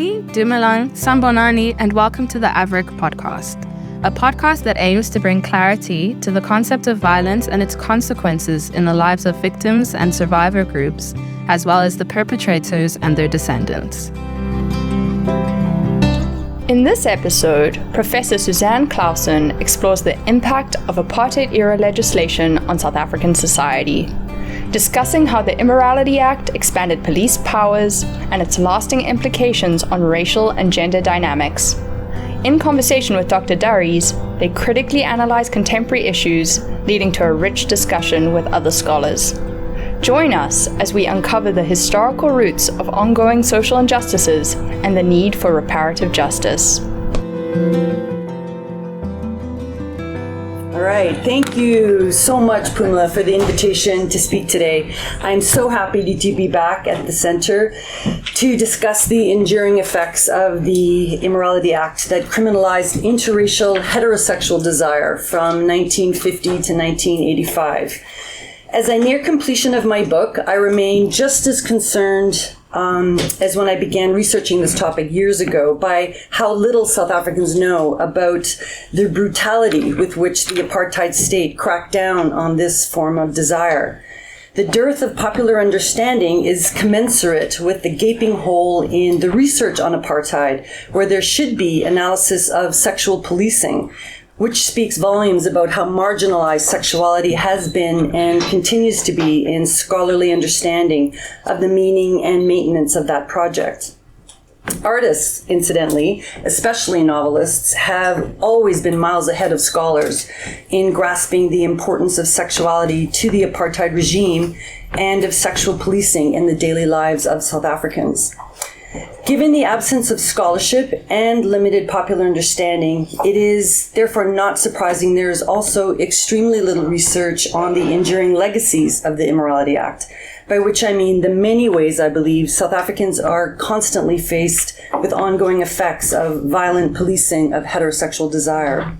Bongani, Dumelang, Sambonani, and welcome to the Averick podcast, a podcast that aims to bring clarity to the concept of violence and its consequences in the lives of victims and survivor groups, as well as the perpetrators and their descendants. In this episode, Professor Prof Klausen explores the impact of Apartheid-era legislation on South African society, discussing how the Immorality Act expanded police powers and its lasting implications on racial and gender dynamics. In conversation with Dr. Durries, they critically analyze contemporary issues, leading to a rich discussion with other scholars. Join us as we uncover the historical roots of ongoing social injustices and the need for reparative justice. All right, thank you so much, Pumla, for the invitation to speak today. I'm so happy to be back at the center to discuss the enduring effects of the Immorality Act that criminalized interracial heterosexual desire from 1950 to 1985. As I near completion of my book, I remain just as concerned as when I began researching this topic years ago by how little South Africans know about the brutality with which the apartheid state cracked down on this form of desire. The dearth of popular understanding is commensurate with the gaping hole in the research on apartheid, where there should be analysis of sexual policing, which speaks volumes about how marginalized sexuality has been and continues to be in scholarly understanding of the meaning and maintenance of that project. Artists, incidentally, especially novelists, have always been miles ahead of scholars in grasping the importance of sexuality to the apartheid regime and of sexual policing in the daily lives of South Africans. Given the absence of scholarship and limited popular understanding, it is therefore not surprising there is also extremely little research on the enduring legacies of the Immorality Act, by which I mean the many ways I believe South Africans are constantly faced with ongoing effects of violent policing of heterosexual desire.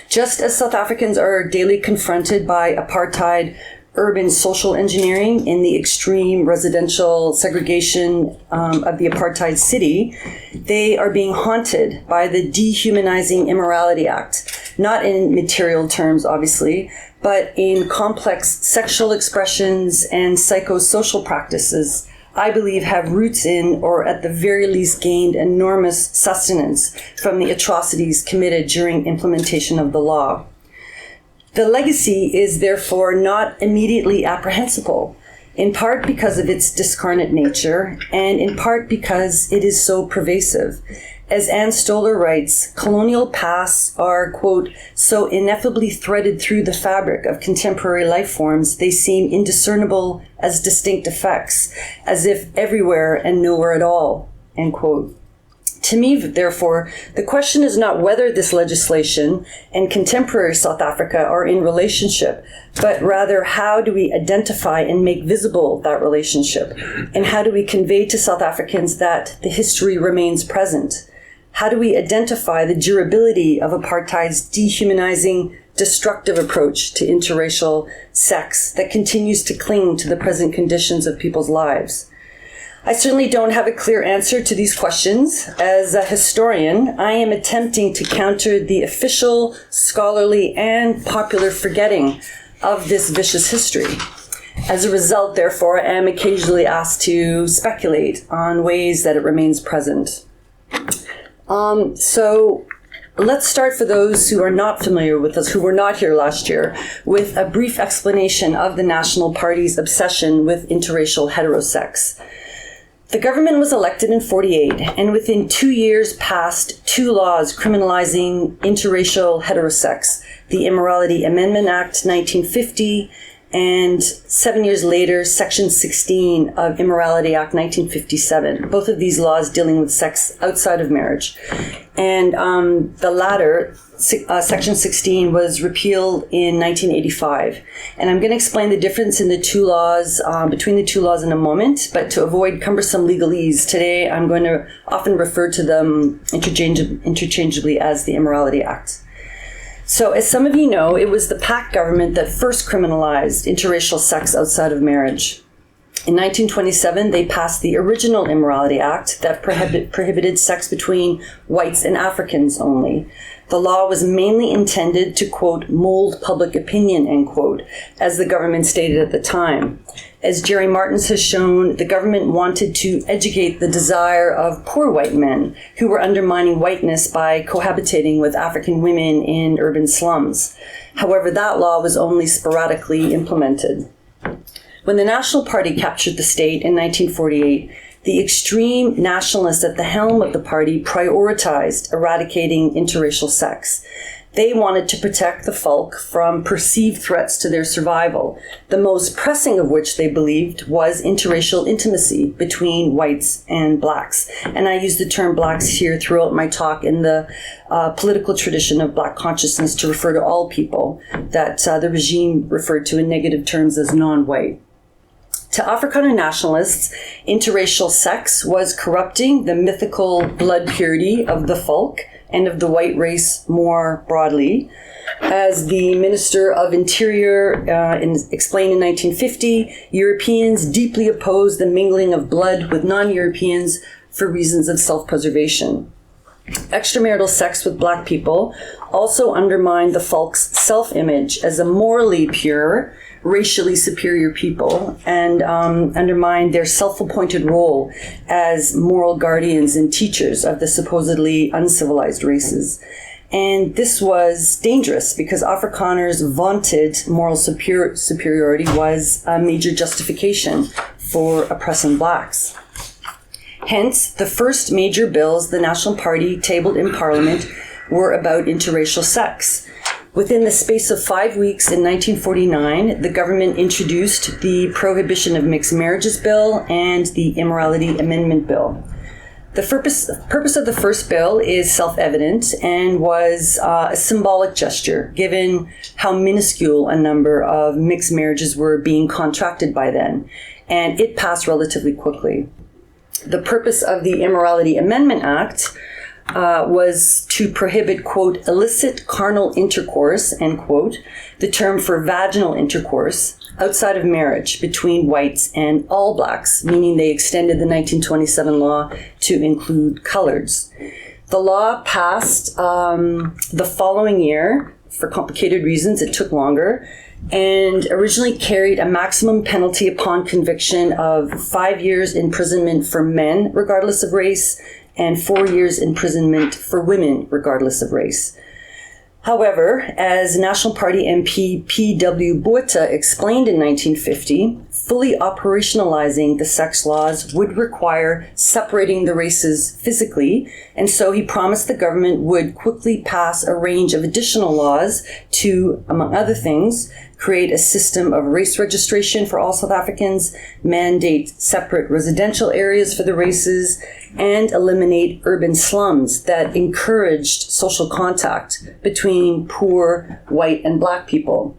Just as South Africans are daily confronted by apartheid, urban social engineering in the extreme residential segregation of the apartheid city, they are being haunted by the dehumanizing Immorality Act, not in material terms, obviously, but in complex sexual expressions and psychosocial practices I believe have roots in, or at the very least gained enormous sustenance from the atrocities committed during implementation of the law. The legacy is therefore not immediately apprehensible, in part because of its discarnate nature, and in part because it is so pervasive. As Anne Stoler writes, colonial pasts are, quote, so ineffably threaded through the fabric of contemporary life forms, they seem indiscernible as distinct effects, as if everywhere and nowhere at all, end quote. To me, therefore, the question is not whether this legislation and contemporary South Africa are in relationship, but rather how do we identify and make visible that relationship? And how do we convey to South Africans that the history remains present? How do we identify the durability of apartheid's dehumanizing, destructive approach to interracial sex that continues to cling to the present conditions of people's lives? I certainly don't have a clear answer to these questions. As a historian, I am attempting to counter the official, scholarly, and popular forgetting of this vicious history. As a result, therefore, I am occasionally asked to speculate on ways that it remains present. So let's start, for those who are not familiar with us, who were not here last year, with a brief explanation of the National Party's obsession with interracial heterosex. The government was elected in 1948, and within 2 years passed 2 laws criminalizing interracial heterosex, the Immorality Amendment Act 1950, and 7 years later, Section 16 of Immorality Act 1957, both of these laws dealing with sex outside of marriage. And the latter, Section 16, was repealed in 1985. And I'm going to explain the difference in the two laws, between the two laws in a moment, but to avoid cumbersome legalese, today I'm going to often refer to them interchangeably as the Immorality Act. So, as some of you know, it was the PAC government that first criminalized interracial sex outside of marriage. In 1927, they passed the original Immorality Act that prohibited sex between whites and Africans only. The law was mainly intended to, quote, mold public opinion, end quote, as the government stated at the time. As Jerry Martins has shown, the government wanted to educate the desire of poor white men who were undermining whiteness by cohabitating with African women in urban slums. However, that law was only sporadically implemented. When the National Party captured the state in 1948, the extreme nationalists at the helm of the party prioritized eradicating interracial sex. They wanted to protect the folk from perceived threats to their survival, the most pressing of which they believed was interracial intimacy between whites and blacks. And I use the term blacks here throughout my talk in the political tradition of black consciousness to refer to all people that the regime referred to in negative terms as non-white. To Afrikaner nationalists, interracial sex was corrupting the mythical blood purity of the folk and of the white race more broadly. As the Minister of Interior explained in 1950, Europeans deeply opposed the mingling of blood with non-Europeans for reasons of self-preservation. Extramarital sex with black people also undermined the folk's self-image as a morally pure, racially superior people, and undermined their self-appointed role as moral guardians and teachers of the supposedly uncivilized races. And this was dangerous because Afrikaners' vaunted moral superiority was a major justification for oppressing blacks. Hence, the first major bills the National Party tabled in Parliament were about interracial sex. Within the space of 5 weeks in 1949, the government introduced the Prohibition of Mixed Marriages Bill and the Immorality Amendment Bill. The purpose of the first bill is self-evident and was a symbolic gesture, given how minuscule a number of mixed marriages were being contracted by then, and it passed relatively quickly. The purpose of the Immorality Amendment Act was to prohibit, quote, illicit carnal intercourse, end quote, the term for vaginal intercourse, outside of marriage between whites and all blacks, meaning they extended the 1927 law to include coloreds. The law passed the following year. For complicated reasons, it took longer, and originally carried a maximum penalty upon conviction of 5 years imprisonment for men, regardless of race, and 4 years imprisonment for women, regardless of race. However, as National Party MP P.W. Botha explained in 1950, fully operationalizing the sex laws would require separating the races physically, and so he promised the government would quickly pass a range of additional laws to, among other things, create a system of race registration for all South Africans, mandate separate residential areas for the races, and eliminate urban slums that encouraged social contact between poor white and black people.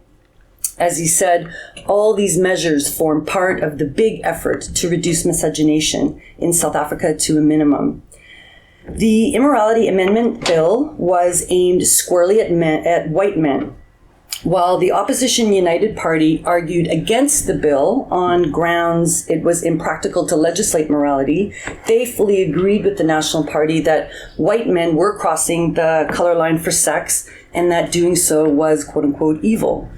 As he said, all these measures form part of the big effort to reduce miscegenation in South Africa to a minimum. The Immorality Amendment Bill was aimed squarely at white men, while the opposition United Party argued against the bill on grounds it was impractical to legislate morality. They fully agreed with the National Party that white men were crossing the color line for sex and that doing so was, quote unquote, evil.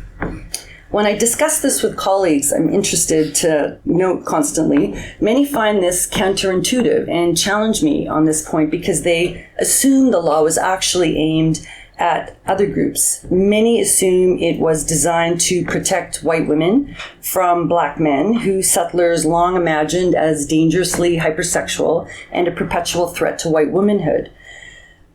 When I discuss this with colleagues, I'm interested to note constantly, many find this counterintuitive and challenge me on this point because they assume the law was actually aimed at other groups. Many assume it was designed to protect white women from black men who settlers long imagined as dangerously hypersexual and a perpetual threat to white womanhood.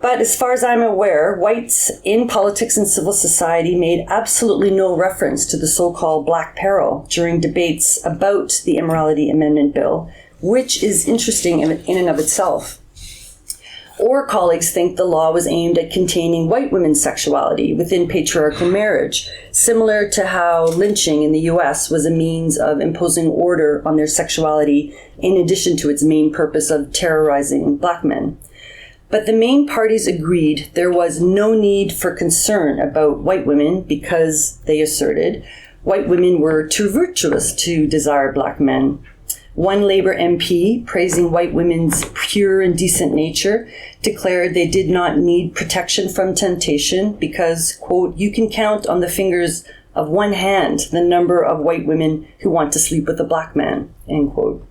But as far as I'm aware, whites in politics and civil society made absolutely no reference to the so-called Black Peril during debates about the Immorality Amendment Bill, which is interesting in and of itself. Or colleagues think the law was aimed at containing white women's sexuality within patriarchal marriage, similar to how lynching in the US was a means of imposing order on their sexuality in addition to its main purpose of terrorizing black men. But the main parties agreed there was no need for concern about white women because, they asserted, white women were too virtuous to desire black men. One Labour MP, praising white women's pure and decent nature, declared they did not need protection from temptation because, quote, you can count on the fingers of one hand the number of white women who want to sleep with a black man, end quote.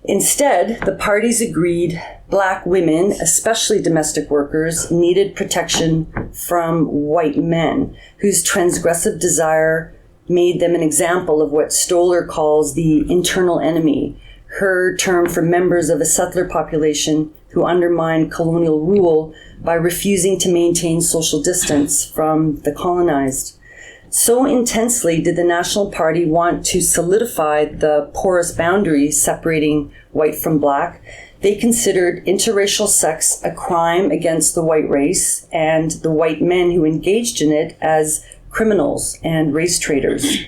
Instead, the parties agreed black women, especially domestic workers, needed protection from white men whose transgressive desire made them an example of what Stoller calls the internal enemy, her term for members of a settler population who undermined colonial rule by refusing to maintain social distance from the colonized. So intensely did the National Party want to solidify the porous boundary separating white from black, they considered interracial sex a crime against the white race and the white men who engaged in it as criminals and race traitors.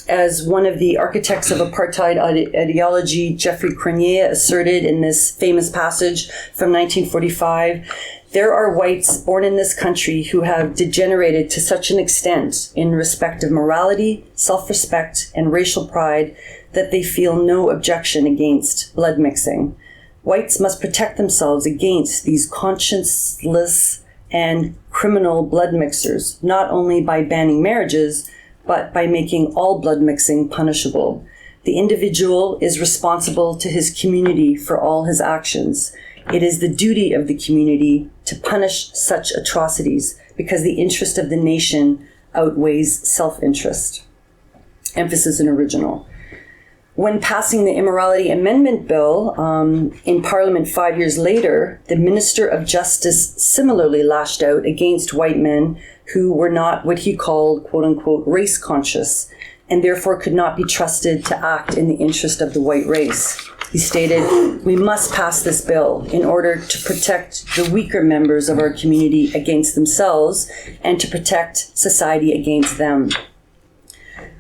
As one of the architects of apartheid ideology, Geoffrey Cronje, asserted in this famous passage from 1945, there are whites born in this country who have degenerated to such an extent in respect of morality, self-respect, and racial pride that they feel no objection against blood mixing. Whites must protect themselves against these conscienceless and criminal blood mixers, not only by banning marriages, but by making all blood mixing punishable. The individual is responsible to his community for all his actions. It is the duty of the community to punish such atrocities because the interest of the nation outweighs self-interest. Emphasis in original. When passing the Immorality Amendment Bill in Parliament 5 years later, the Minister of Justice similarly lashed out against white men who were not what he called, quote-unquote, race conscious, and therefore could not be trusted to act in the interest of the white race. He stated, we must pass this bill in order to protect the weaker members of our community against themselves and to protect society against them.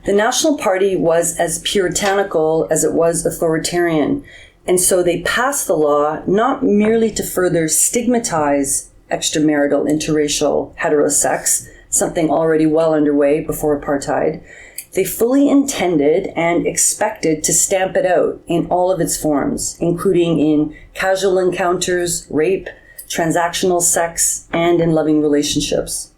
The National Party was as puritanical as it was authoritarian, and so they passed the law not merely to further stigmatize extramarital interracial heterosex, something already well underway before apartheid. They fully intended and expected to stamp it out in all of its forms, including in casual encounters, rape, transactional sex, and in loving relationships.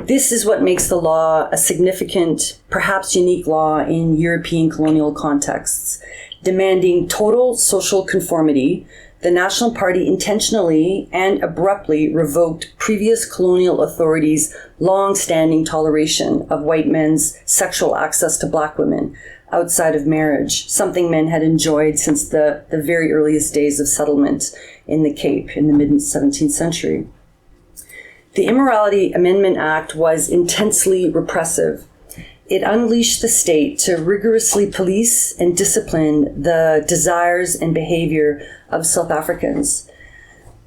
This is what makes the law a significant, perhaps unique law in European colonial contexts. Demanding total social conformity, the National Party intentionally and abruptly revoked previous colonial authorities' long-standing toleration of white men's sexual access to black women outside of marriage, something men had enjoyed since the very earliest days of settlement in the Cape in the mid-17th century. The Immorality Amendment Act was intensely repressive. It unleashed the state to rigorously police and discipline the desires and behavior of South Africans.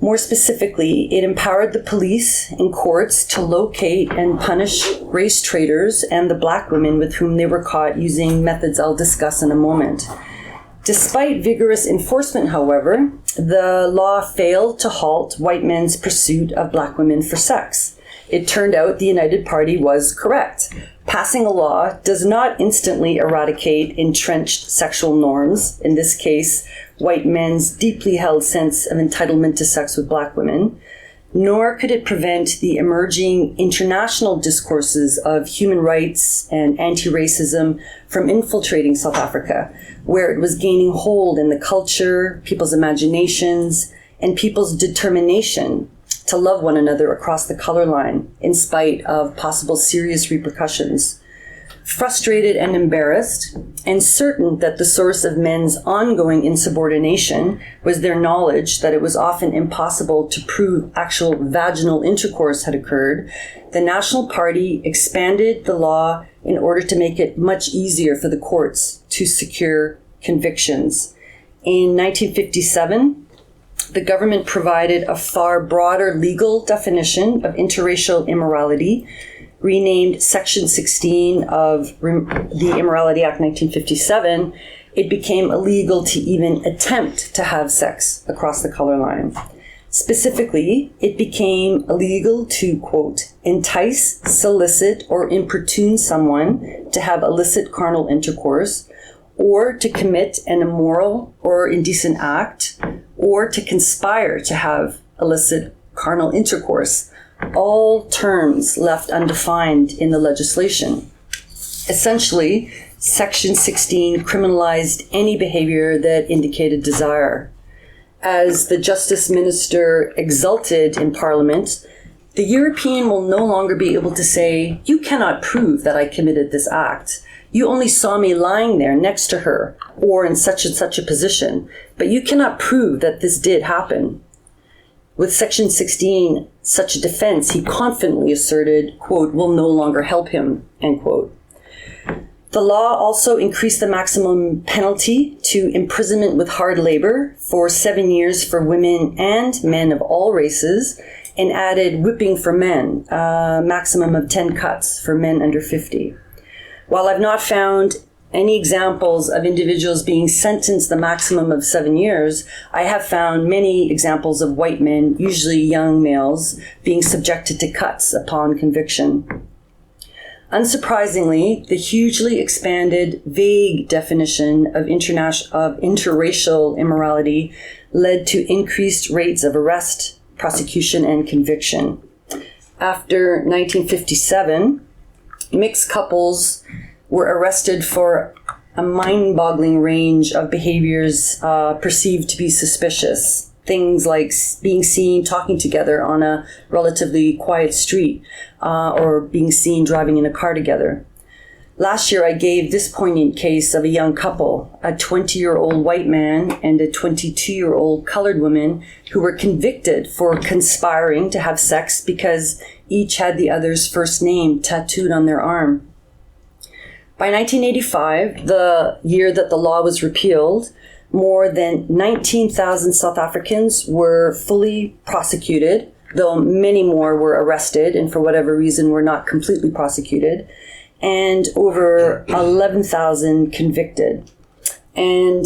More specifically, it empowered the police and courts to locate and punish race traitors and the black women with whom they were caught using methods I'll discuss in a moment. Despite vigorous enforcement, however, the law failed to halt white men's pursuit of black women for sex. It turned out the United Party was correct. Passing a law does not instantly eradicate entrenched sexual norms, in this case, white men's deeply held sense of entitlement to sex with black women, nor could it prevent the emerging international discourses of human rights and anti-racism from infiltrating South Africa, where it was gaining hold in the culture, people's imaginations, and people's determination to love one another across the color line, in spite of possible serious repercussions. Frustrated and embarrassed, and certain that the source of men's ongoing insubordination was their knowledge that it was often impossible to prove actual vaginal intercourse had occurred, the National Party expanded the law in order to make it much easier for the courts to secure convictions. In 1957, the government provided a far broader legal definition of interracial immorality, renamed Section 16 of the Immorality Act 1957. It became illegal to even attempt to have sex across the color line. Specifically, it became illegal to, quote, entice, solicit, or importune someone to have illicit carnal intercourse, or to commit an immoral or indecent act, or to conspire to have illicit carnal intercourse, all terms left undefined in the legislation. Essentially, Section 16 criminalized any behavior that indicated desire. As the Justice Minister exulted in Parliament, the European will no longer be able to say, "You cannot prove that I committed this act. You only saw me lying there next to her or in such and such a position, but you cannot prove that this did happen." With Section 16, such a defense, he confidently asserted, quote, "will no longer help him," end quote. The law also increased the maximum penalty to imprisonment with hard labor for 7 years for women and men of all races, and added whipping for men, a maximum of 10 cuts for men under 50. While I've not found any examples of individuals being sentenced the maximum of 7 years, I have found many examples of white men, usually young males, being subjected to cuts upon conviction. Unsurprisingly, the hugely expanded, vague definition of interracial immorality led to increased rates of arrest, prosecution, and conviction. After 1957, mixed couples were arrested for a mind-boggling range of behaviors perceived to be suspicious. Things like being seen talking together on a relatively quiet street, or being seen driving in a car together. Last year, I gave this poignant case of a young couple, a 20-year-old white man and a 22-year-old colored woman, who were convicted for conspiring to have sex because each had the other's first name tattooed on their arm. By 1985, the year that the law was repealed, more than 19,000 South Africans were fully prosecuted, though many more were arrested and for whatever reason were not completely prosecuted, and over 11,000 convicted. And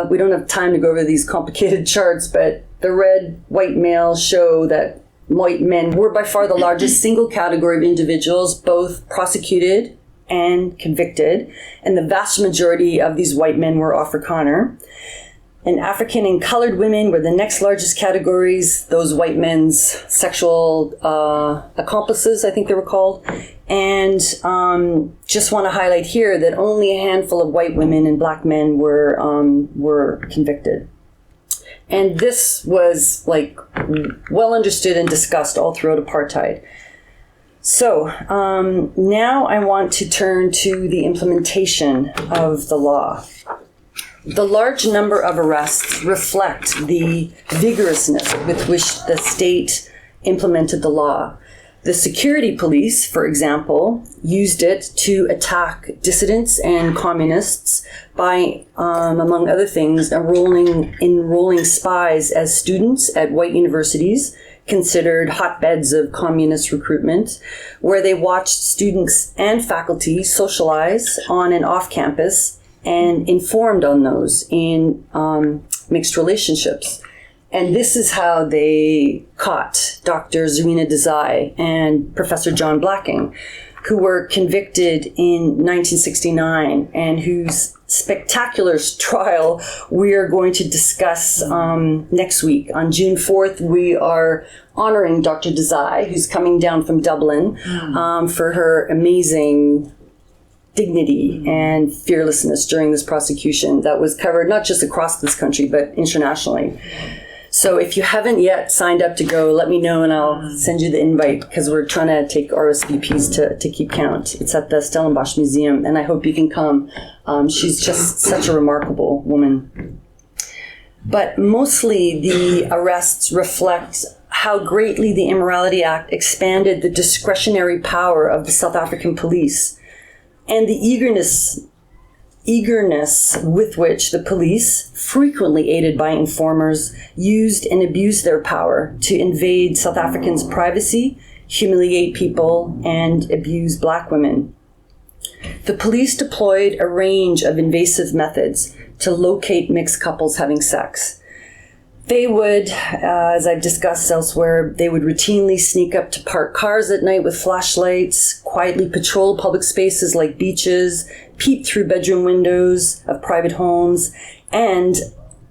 we don't have time to go over these complicated charts, but the red white males show that white men were by far the largest single category of individuals, both prosecuted and convicted, and the vast majority of these white men were Afrikaner. And African and colored women were the next largest categories, those white men's sexual accomplices, I think they were called. And just want to highlight here that only a handful of white women and black men were convicted. And this was well understood and discussed all throughout apartheid. So now I want to turn to the implementation of the law. The large number of arrests reflect the vigorousness with which the state implemented the law. The security police, for example, used it to attack dissidents and communists by, among other things, enrolling spies as students at white universities, considered hotbeds of communist recruitment, where they watched students and faculty socialize on and off campus and informed on those in mixed relationships. And this is how they caught Dr. Zarina Desai and Professor John Blacking, who were convicted in 1969 and whose spectacular trial we are going to discuss next week. On June 4th, we are honoring Dr. Desai, who's coming down from Dublin, for her amazing dignity and fearlessness during this prosecution that was covered not just across this country, but internationally. So if you haven't yet signed up to go, let me know and I'll send you the invite, because we're trying to take RSVPs to keep count. It's at the Stellenbosch Museum, and I hope you can come. She's just such a remarkable woman. But mostly the arrests reflect how greatly the Immorality Act expanded the discretionary power of the South African police and the eagerness with which the police, frequently aided by informers, used and abused their power to invade South Africans' privacy, humiliate people, and abuse black women. The police deployed a range of invasive methods to locate mixed couples having sex. They would, as I've discussed elsewhere, they would routinely sneak up to parked cars at night with flashlights, quietly patrol public spaces like beaches, peep through bedroom windows of private homes, and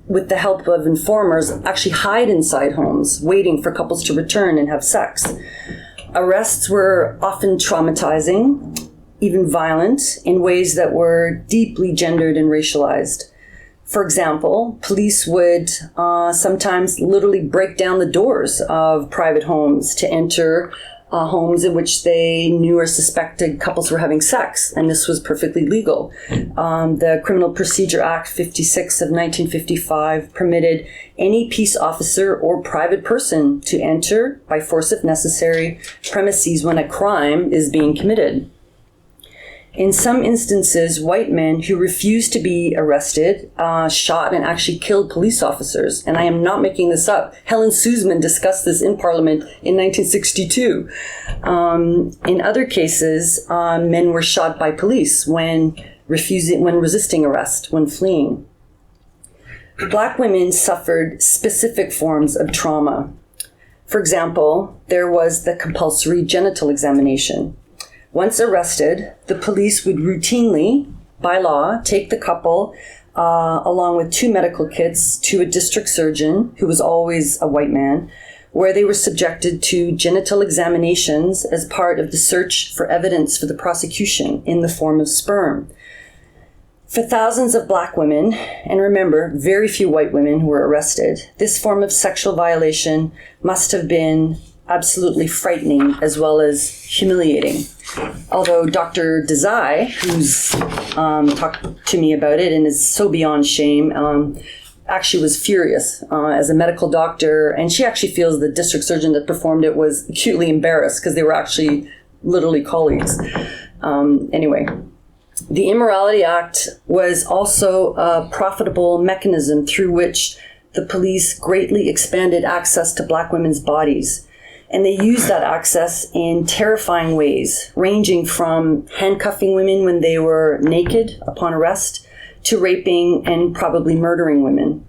with the help of informers, actually hide inside homes, waiting for couples to return and have sex. Arrests were often traumatizing, even violent, in ways that were deeply gendered and racialized. For example, police would sometimes literally break down the doors of private homes to enter homes in which they knew or suspected couples were having sex, and this was perfectly legal. The Criminal Procedure Act 56 of 1955 permitted any peace officer or private person to enter, by force if necessary, premises when a crime is being committed. In some instances, white men who refused to be arrested shot and actually killed police officers. And I am not making this up. Helen Suzman discussed this in Parliament in 1962. In other cases, men were shot by police when resisting arrest, when fleeing. Black women suffered specific forms of trauma. For example, there was the compulsory genital examination. Once arrested, the police would routinely, by law, take the couple along with 2 medical kits to a district surgeon, who was always a white man, where they were subjected to genital examinations as part of the search for evidence for the prosecution in the form of sperm. For thousands of black women, and remember, very few white women who were arrested, this form of sexual violation must have been absolutely frightening as well as humiliating. Although Dr. Desai, who's talked to me about it and is so beyond shame, actually was furious as a medical doctor, and she actually feels the district surgeon that performed it was acutely embarrassed because they were actually literally colleagues. Anyway, the Immorality Act was also a profitable mechanism through which the police greatly expanded access to black women's bodies. And they used that access in terrifying ways, ranging from handcuffing women when they were naked upon arrest to raping and probably murdering women.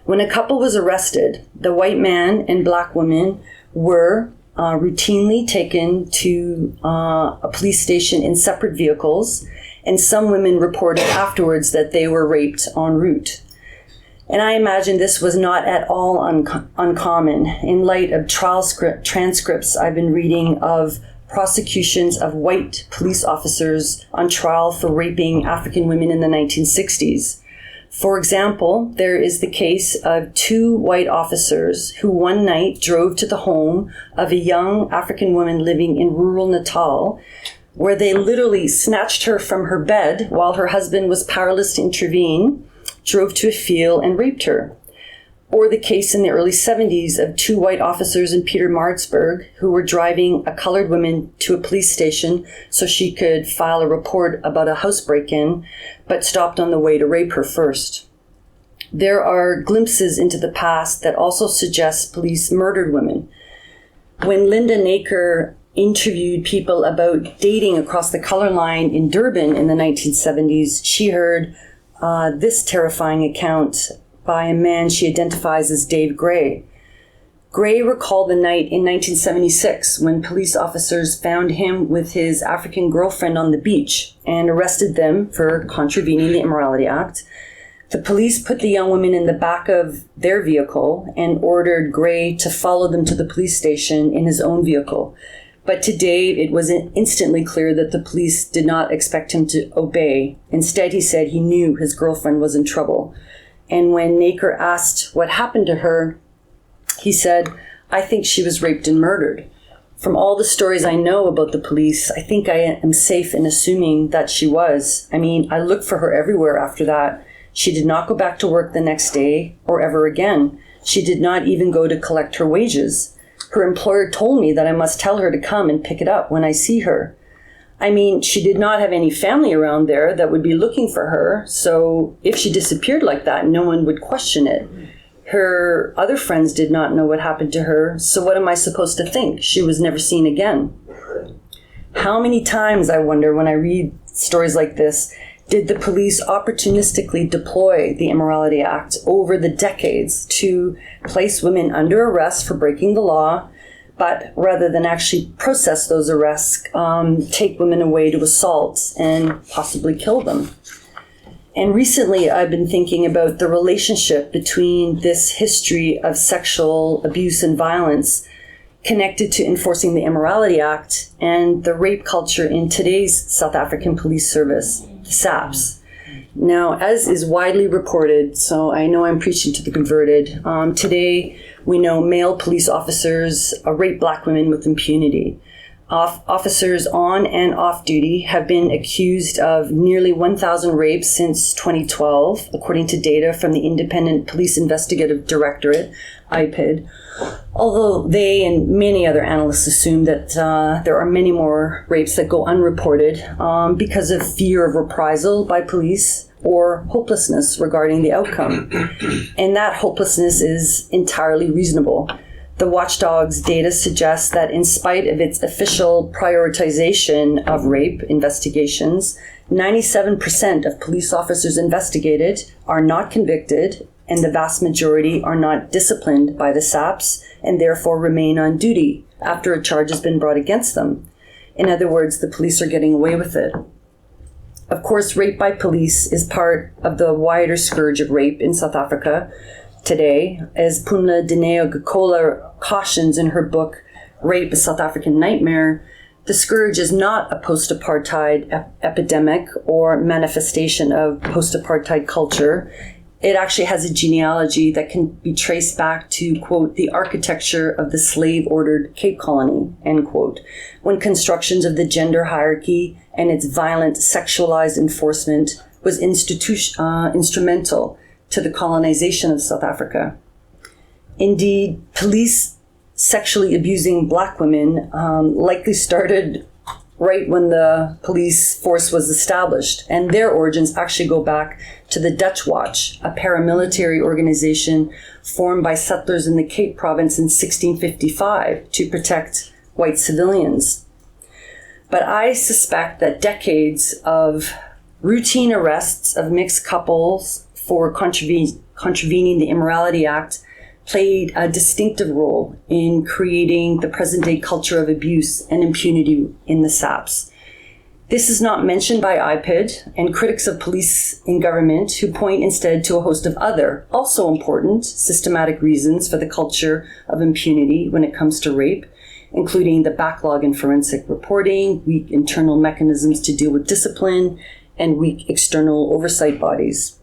When a couple was arrested, the white man and black woman were routinely taken to a police station in separate vehicles, and some women reported afterwards that they were raped en route. And I imagine this was not at all uncommon in light of trial transcripts I've been reading of prosecutions of white police officers on trial for raping African women in the 1960s. For example, there is the case of 2 white officers who one night drove to the home of a young African woman living in rural Natal, where they literally snatched her from her bed while her husband was powerless to intervene, drove to a field and raped her. Or the case in the early 70s of 2 white officers in Pietermaritzburg who were driving a colored woman to a police station so she could file a report about a house break-in, but stopped on the way to rape her first. There are glimpses into the past that also suggest police murdered women. When Linda Naker interviewed people about dating across the color line in Durban in the 1970s, she heard this terrifying account by a man she identifies as Dave Gray. Gray recalled the night in 1976 when police officers found him with his African girlfriend on the beach and arrested them for contravening the Immorality Act. The police put the young women in the back of their vehicle and ordered Gray to follow them to the police station in his own vehicle. But to Dave, it was instantly clear that the police did not expect him to obey. Instead, he said he knew his girlfriend was in trouble. And when Naker asked what happened to her, he said, "I think she was raped and murdered. From all the stories I know about the police, I think I am safe in assuming that she was. I mean, I looked for her everywhere after that. She did not go back to work the next day or ever again. She did not even go to collect her wages. Her employer told me that I must tell her to come and pick it up when I see her. I mean, she did not have any family around there that would be looking for her, so if she disappeared like that, no one would question it. Her other friends did not know what happened to her, so what am I supposed to think? She was never seen again." How many times, I wonder, when I read stories like this, Did the police opportunistically deploy the Immorality Act over the decades to place women under arrest for breaking the law, but rather than actually process those arrests, take women away to assault and possibly kill them? And recently, I've been thinking about the relationship between this history of sexual abuse and violence connected to enforcing the Immorality Act and the rape culture in today's South African police service, the SAPS. Now, as is widely reported, so I know I'm preaching to the converted, today we know male police officers rape black women with impunity. Officers on and off duty have been accused of nearly 1,000 rapes since 2012, according to data from the Independent Police Investigative Directorate, IPID, although they and many other analysts assume that there are many more rapes that go unreported because of fear of reprisal by police or hopelessness regarding the outcome. And that hopelessness is entirely reasonable. The watchdog's data suggests that in spite of its official prioritization of rape investigations, 97% of police officers investigated are not convicted, and the vast majority are not disciplined by the SAPS and therefore remain on duty after a charge has been brought against them. In other words, the police are getting away with it. Of course, rape by police is part of the wider scourge of rape in South Africa today, as Pumla Dineo-Gikola cautions in her book, Rape, a South African Nightmare. The scourge is not a post-apartheid epidemic or manifestation of post-apartheid culture. It actually has a genealogy that can be traced back to, quote, the architecture of the slave-ordered Cape Colony, end quote, when constructions of the gender hierarchy and its violent sexualized enforcement was instrumental to the colonization of South Africa. Indeed, police sexually abusing black women likely started right when the police force was established, and their origins actually go back to the Dutch Watch, a paramilitary organization formed by settlers in the Cape Province in 1655 to protect white civilians. But I suspect that decades of routine arrests of mixed couples for contravening the Immorality Act played a distinctive role in creating the present-day culture of abuse and impunity in the SAPS. This is not mentioned by IPID and critics of police in government, who point instead to a host of other, also important, systematic reasons for the culture of impunity when it comes to rape, including the backlog in forensic reporting, weak internal mechanisms to deal with discipline, and weak external oversight bodies.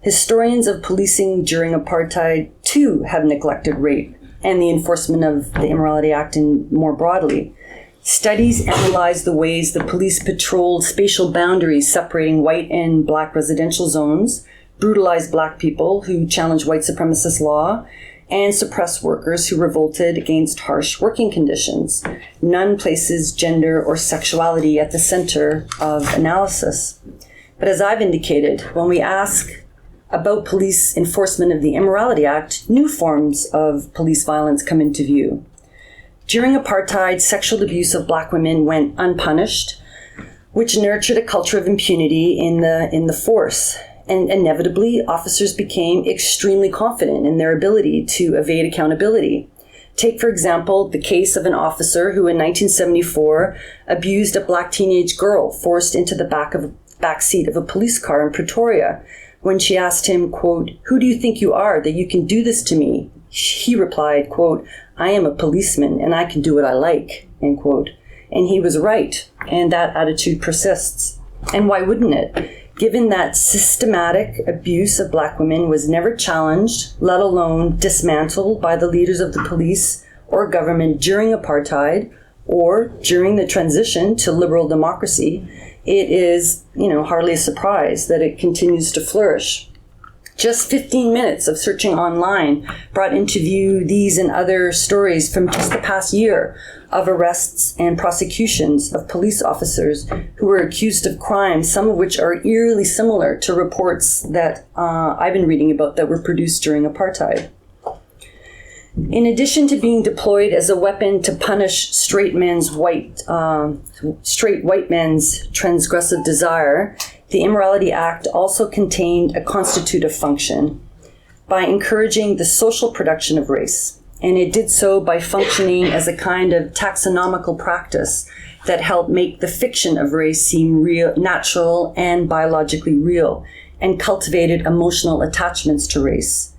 Historians of policing during apartheid, too, have neglected rape and the enforcement of the Immorality Act more broadly. Studies analyze the ways the police patrolled spatial boundaries separating white and black residential zones, brutalized black people who challenged white supremacist law, and suppressed workers who revolted against harsh working conditions. None places gender or sexuality at the center of analysis. But as I've indicated, when we ask about police enforcement of the Immorality Act, new forms of police violence come into view. During apartheid, sexual abuse of black women went unpunished, which nurtured a culture of impunity in the force. And inevitably, officers became extremely confident in their ability to evade accountability. Take, for example, the case of an officer who in 1974 abused a black teenage girl forced into the back seat of a police car in Pretoria. When she asked him, quote, "Who do you think you are that you can do this to me?" He replied, quote, "I am a policeman and I can do what I like," end quote. And he was right, and that attitude persists. And why wouldn't it? Given that systematic abuse of black women was never challenged, let alone dismantled by the leaders of the police or government during apartheid or during the transition to liberal democracy, it is, hardly a surprise that it continues to flourish. Just 15 minutes of searching online brought into view these and other stories from just the past year of arrests and prosecutions of police officers who were accused of crimes, some of which are eerily similar to reports that I've been reading about that were produced during apartheid. In addition to being deployed as a weapon to punish straight white men's transgressive desire, The Immorality Act also contained a constitutive function by encouraging the social production of race, and it did so by functioning as a kind of taxonomical practice that helped make the fiction of race seem real, natural, and biologically real, and cultivated emotional attachments to race.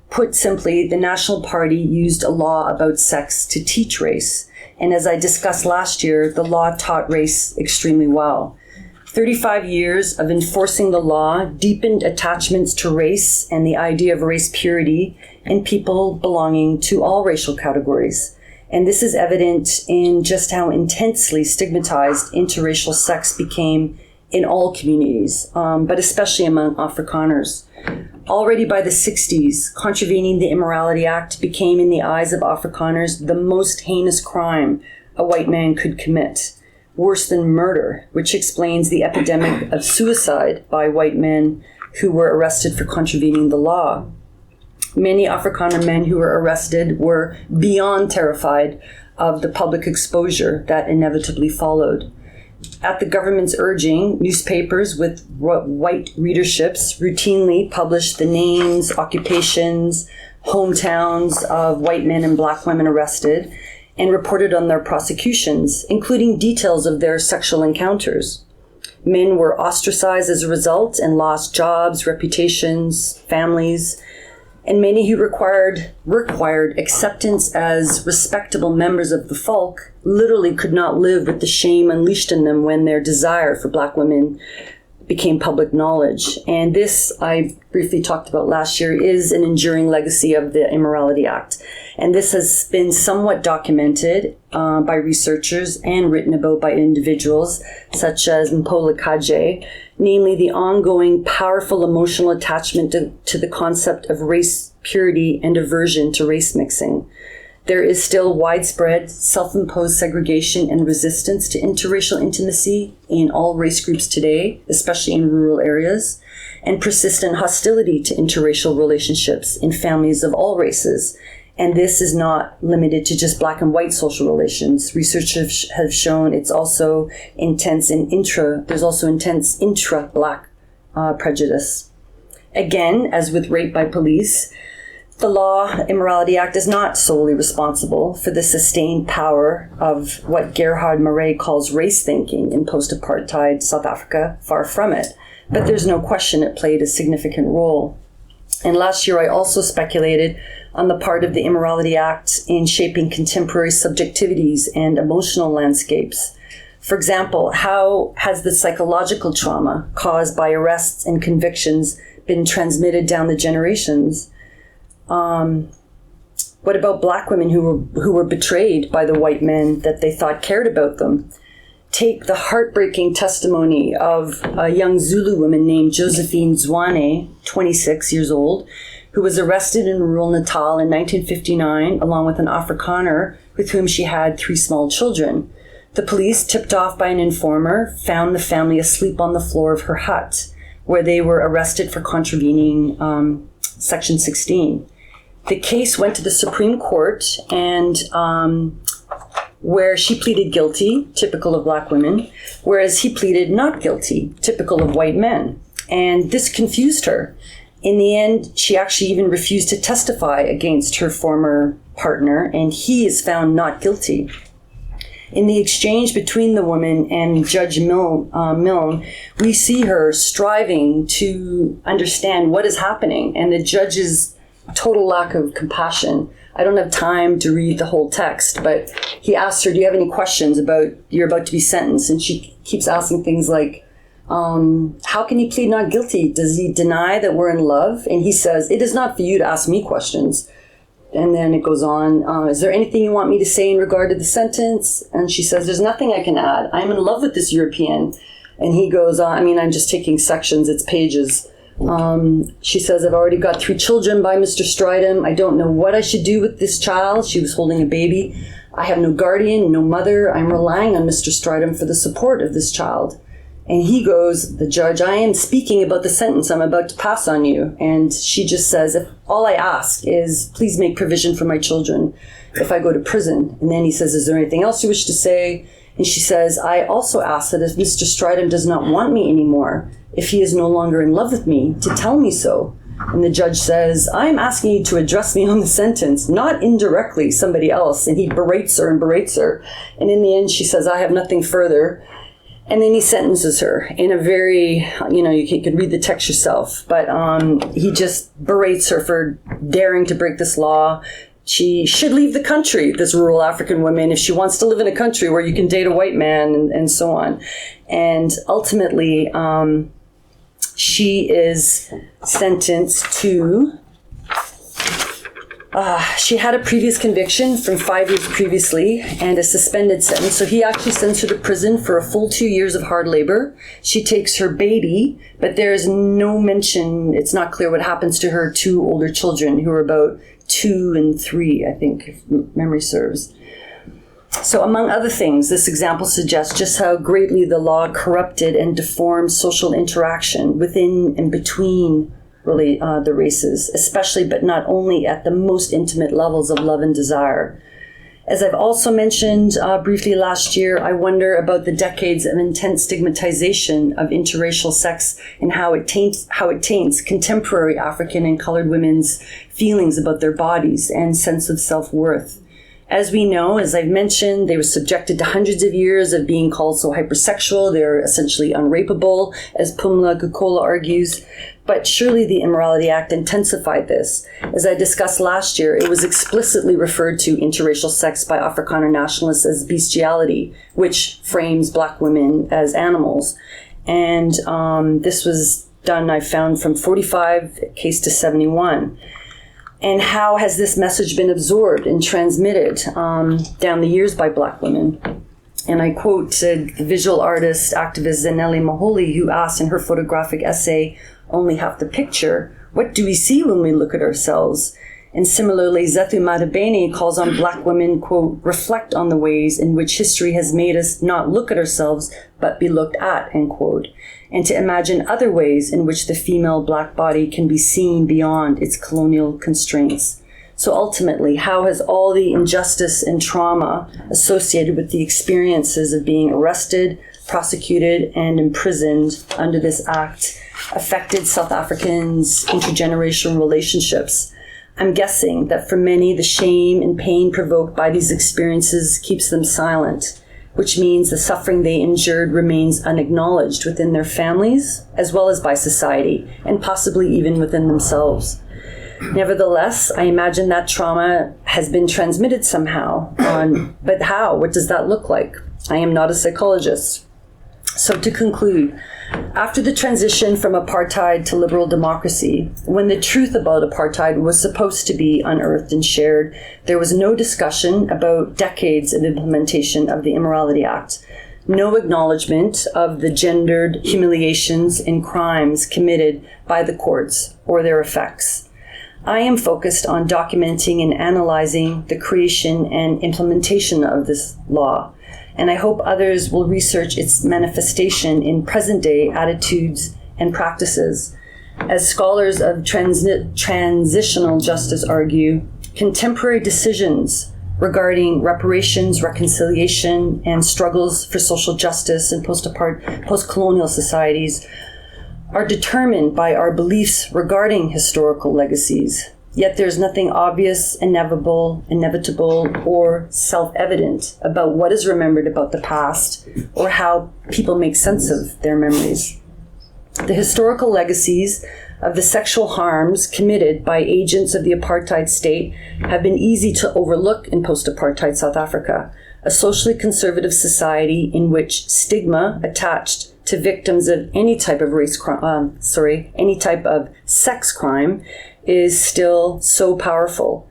Put simply, the National Party used a law about sex to teach race, and as I discussed last year, the law taught race extremely well. 35 years of enforcing the law deepened attachments to race and the idea of race purity in people belonging to all racial categories. And this is evident in just how intensely stigmatized interracial sex became in all communities, but especially among Afrikaners. Already by the 60s, contravening the Immorality Act became, in the eyes of Afrikaners, the most heinous crime a white man could commit. Worse than murder, which explains the epidemic of suicide by white men who were arrested for contravening the law. Many Afrikaner men who were arrested were beyond terrified of the public exposure that inevitably followed. At the government's urging, newspapers with white readerships routinely published the names, occupations, hometowns of white men and black women arrested, and reported on their prosecutions, including details of their sexual encounters. Men were ostracized as a result and lost jobs, reputations, families, and many who required acceptance as respectable members of the folk literally could not live with the shame unleashed in them when their desire for black women became public knowledge. And this, I briefly talked about last year, is an enduring legacy of the Immorality Act. And this has been somewhat documented by researchers and written about by individuals such as Mpola Kaje, namely the ongoing powerful emotional attachment to the concept of race purity and aversion to race mixing. There is still widespread self-imposed segregation and resistance to interracial intimacy in all race groups today, especially in rural areas, and persistent hostility to interracial relationships in families of all races. And this is not limited to just black and white social relations. Researchers have shown it's also intense there's also intense intra-black prejudice. Again, as with rape by police, the law, Immorality Act, is not solely responsible for the sustained power of what Gerhard Murray calls race thinking in post-apartheid South Africa. Far from it. But there's no question it played a significant role. And last year I also speculated on the part of the Immorality Act in shaping contemporary subjectivities and emotional landscapes. For example, how has the psychological trauma caused by arrests and convictions been transmitted down the generations? What about black women who were betrayed by the white men that they thought cared about them? Take the heartbreaking testimony of a young Zulu woman named Josephine Zwane, 26 years old, who was arrested in rural Natal in 1959, along with an Afrikaner with whom she had 3 small children. The police, tipped off by an informer, found the family asleep on the floor of her hut, where they were arrested for contravening Section 16. The case went to the Supreme Court, and where she pleaded guilty, typical of black women, whereas he pleaded not guilty, typical of white men. And this confused her. In the end, she actually even refused to testify against her former partner, and he is found not guilty. In the exchange between the woman and Judge Milne, we see her striving to understand what is happening, and the judge's total lack of compassion. I don't have time to read the whole text, but he asked her, do you have any questions about, you're about to be sentenced? And she keeps asking things like, how can he plead not guilty? Does he deny that we're in love? And he says, it is not for you to ask me questions. And then it goes on, is there anything you want me to say in regard to the sentence? And she says, there's nothing I can add. I'm in love with this European. And he goes, I'm just taking sections, it's pages. She says, I've already got 3 children by Mr. Stridham. I don't know what I should do with this child. She was holding a baby. I have no guardian, no mother. I'm relying on Mr. Stridham for the support of this child. And he goes, the judge, I am speaking about the sentence I'm about to pass on you. And she just says, if all I ask is, please make provision for my children if I go to prison. And then he says, is there anything else you wish to say? And she says, I also ask that if Mr. Stridham does not want me anymore, if he is no longer in love with me, to tell me so. And the judge says, I'm asking you to address me on the sentence, not indirectly somebody else. And he berates her and berates her. And in the end, she says, I have nothing further. And then he sentences her in a very, you could read the text yourself, but he just berates her for daring to break this law. She should leave the country, this rural African woman, if she wants to live in a country where you can date a white man and so on. And ultimately, she is sentenced to, she had a previous conviction from 5 years previously and a suspended sentence. So he actually sends her to prison for a full 2 years of hard labor. She takes her baby, but there's no mention, it's not clear what happens to her two older children who are about 2 and 3, I think, if memory serves. So among other things, this example suggests just how greatly the law corrupted and deformed social interaction within and between the races, especially but not only at the most intimate levels of love and desire. As I've also mentioned briefly last year, I wonder about the decades of intense stigmatization of interracial sex and how it taints contemporary African and colored women's feelings about their bodies and sense of self-worth. As we know, as I've mentioned, they were subjected to hundreds of years of being called so hypersexual. They're essentially unrapeable, as Pumla Gukola argues. But surely the Immorality Act intensified this. As I discussed last year, it was explicitly referred to interracial sex by Afrikaner nationalists as bestiality, which frames Black women as animals. And this was done, I found, from 45 case to 71. And how has this message been absorbed and transmitted down the years by Black women? And I quote the visual artist, activist Zanele Maholi, who asked in her photographic essay, Only Half the Picture, what do we see when we look at ourselves? And similarly, Zetu Madabene calls on Black women, quote, reflect on the ways in which history has made us not look at ourselves, but be looked at, end quote, and to imagine other ways in which the female Black body can be seen beyond its colonial constraints. So ultimately, how has all the injustice and trauma associated with the experiences of being arrested, prosecuted, and imprisoned under this act affected South Africans' intergenerational relationships? I'm guessing that for many, the shame and pain provoked by these experiences keeps them silent, which means the suffering they endured remains unacknowledged within their families, as well as by society, and possibly even within themselves. Nevertheless, I imagine that trauma has been transmitted somehow. But how? What does that look like? I am not a psychologist. So to conclude, after the transition from apartheid to liberal democracy, when the truth about apartheid was supposed to be unearthed and shared, there was no discussion about decades of implementation of the Immorality Act, no acknowledgement of the gendered humiliations and crimes committed by the courts or their effects. I am focused on documenting and analyzing the creation and implementation of this law, and I hope others will research its manifestation in present-day attitudes and practices. As scholars of transitional justice argue, contemporary decisions regarding reparations, reconciliation, and struggles for social justice in post-colonial societies are determined by our beliefs regarding historical legacies. Yet there's nothing obvious, inevitable, or self-evident about what is remembered about the past or how people make sense of their memories. The historical legacies of the sexual harms committed by agents of the apartheid state have been easy to overlook in post-apartheid South Africa, a socially conservative society in which stigma attached to victims of any type of any type of sex crime is still so powerful.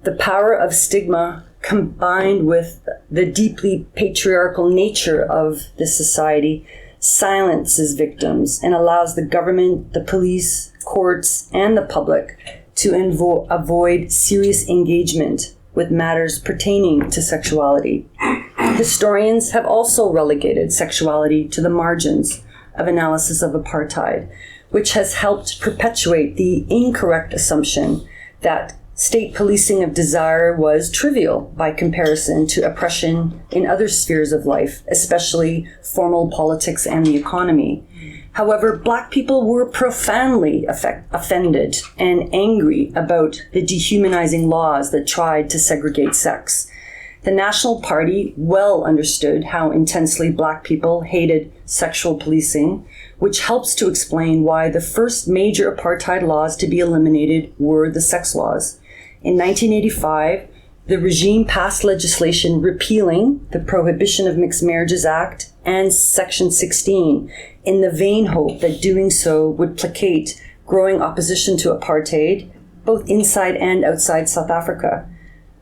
The power of stigma combined with the deeply patriarchal nature of this society silences victims and allows the government, the police, courts, and the public to avoid serious engagement with matters pertaining to sexuality. Historians have also relegated sexuality to the margins of analysis of apartheid, which has helped perpetuate the incorrect assumption that State policing of desire was trivial by comparison to oppression in other spheres of life, especially formal politics and the economy. However, Black people were profoundly offended and angry about the dehumanizing laws that tried to segregate sex. The National Party well understood how intensely Black people hated sexual policing, which helps to explain why the first major apartheid laws to be eliminated were the sex laws. In 1985, the regime passed legislation repealing the Prohibition of Mixed Marriages Act and Section 16 in the vain hope that doing so would placate growing opposition to apartheid, both inside and outside South Africa.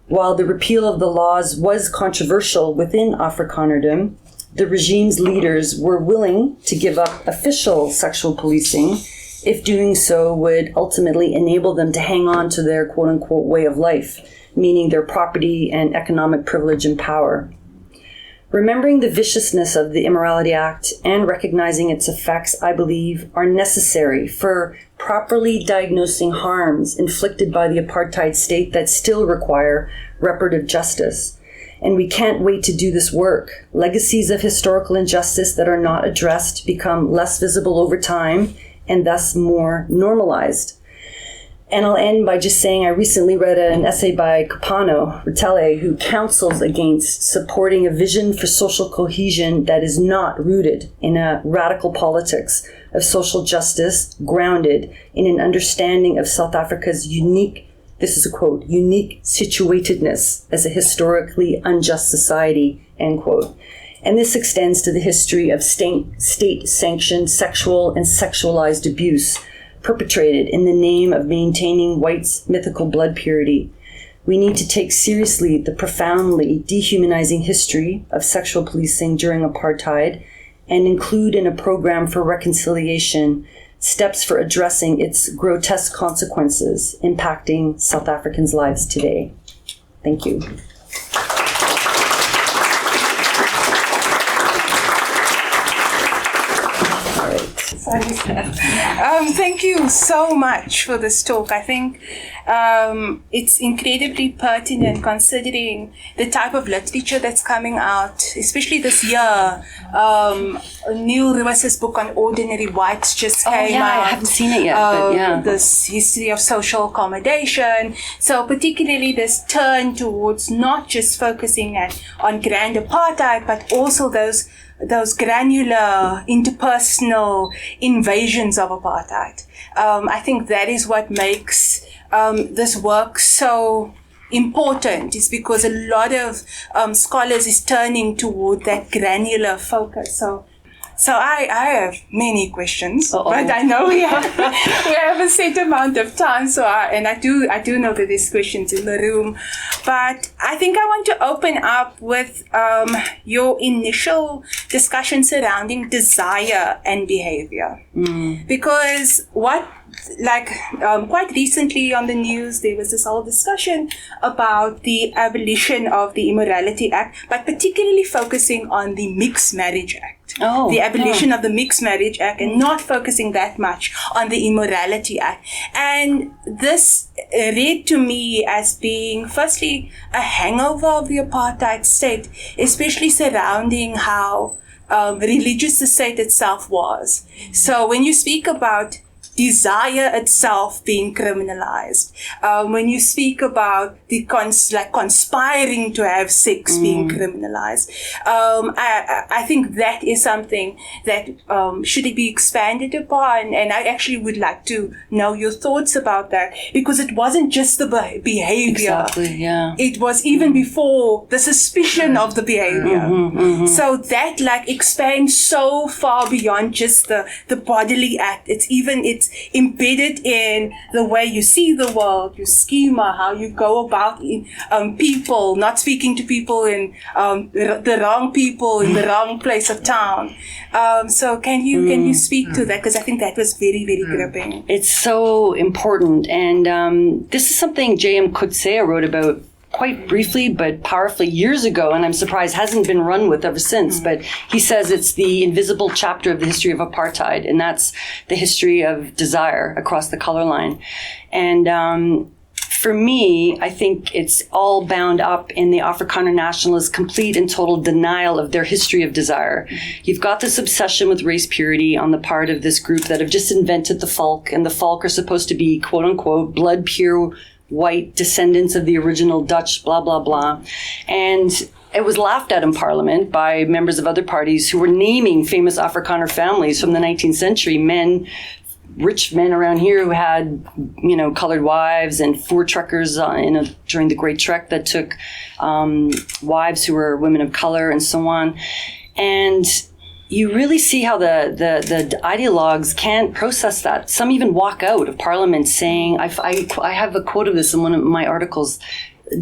While the repeal of the laws was controversial within Afrikanerdom, the regime's leaders were willing to give up official sexual policing if doing so would ultimately enable them to hang on to their quote-unquote way of life, meaning their property and economic privilege and power. Remembering the viciousness of the Immorality Act and recognizing its effects, I believe, are necessary for properly diagnosing harms inflicted by the apartheid state that still require reparative justice. And we can't wait to do this work. Legacies of historical injustice that are not addressed become less visible over time and thus more normalized. And I'll end by just saying I recently read an essay by Kapano Ritele, who counsels against supporting a vision for social cohesion that is not rooted in a radical politics of social justice grounded in an understanding of South Africa's unique, this is a quote, unique situatedness as a historically unjust society, end quote. And this extends to the history of state-sanctioned sexual and sexualized abuse perpetrated in the name of maintaining whites' mythical blood purity. We need to take seriously the profoundly dehumanizing history of sexual policing during apartheid and include in a program for reconciliation steps for addressing its grotesque consequences impacting South Africans' lives today. Thank you. Thank you so much for this talk. I think it's incredibly pertinent considering the type of literature that's coming out, especially this year. Neil Lewis's book on ordinary whites just came out. I haven't seen it yet, but yeah. This history of social accommodation. So particularly this turn towards not just focusing on grand apartheid, but also those granular interpersonal invasions of apartheid. I think that is what makes this work so important, is because a lot of scholars is turning toward that granular focus. So I have many questions, but I know we have a set amount of time. So I do know that there's questions in the room, but I think I want to open up with your initial discussion surrounding desire and behavior, because quite recently on the news, there was this whole discussion about the abolition of the Immorality Act, but particularly focusing on the Mixed Marriage Act. The abolition of the Mixed Marriage Act and not focusing that much on the Immorality Act. And this read to me as being, firstly, a hangover of the apartheid state, especially surrounding how religious the state itself was. So when you speak about desire itself being criminalized, when you speak about the conspiring to have sex being criminalized, I think that is something that should be expanded upon, and I actually would like to know your thoughts about that, because it wasn't just the behavior. Exactly, yeah. It was even before the suspicion of the behavior. So that expands so far beyond just the bodily act. It's embedded in the way you see the world, your schema, how you go about people, not speaking to people in the wrong people in the wrong place of town. So can you speak to that? Because I think that was very, very gripping. It's so important. And this is something J.M. Coetzee wrote about quite briefly but powerfully years ago, and I'm surprised hasn't been run with ever since. But he says it's the invisible chapter of the history of apartheid, and that's the history of desire across the color line. And for me, I think it's all bound up in the Afrikaner nationalists' complete and total denial of their history of desire. You've got this obsession with race purity on the part of this group that have just invented the folk, and the folk are supposed to be, quote unquote, blood pure white descendants of the original Dutch, blah, blah, blah. And it was laughed at in Parliament by members of other parties who were naming famous Afrikaner families from the 19th century, rich men around here who had, colored wives, and truckers during the Great Trek that took wives who were women of color and so on. And you really see how the ideologues can't process that. Some even walk out of Parliament saying, I have a quote of this in one of my articles,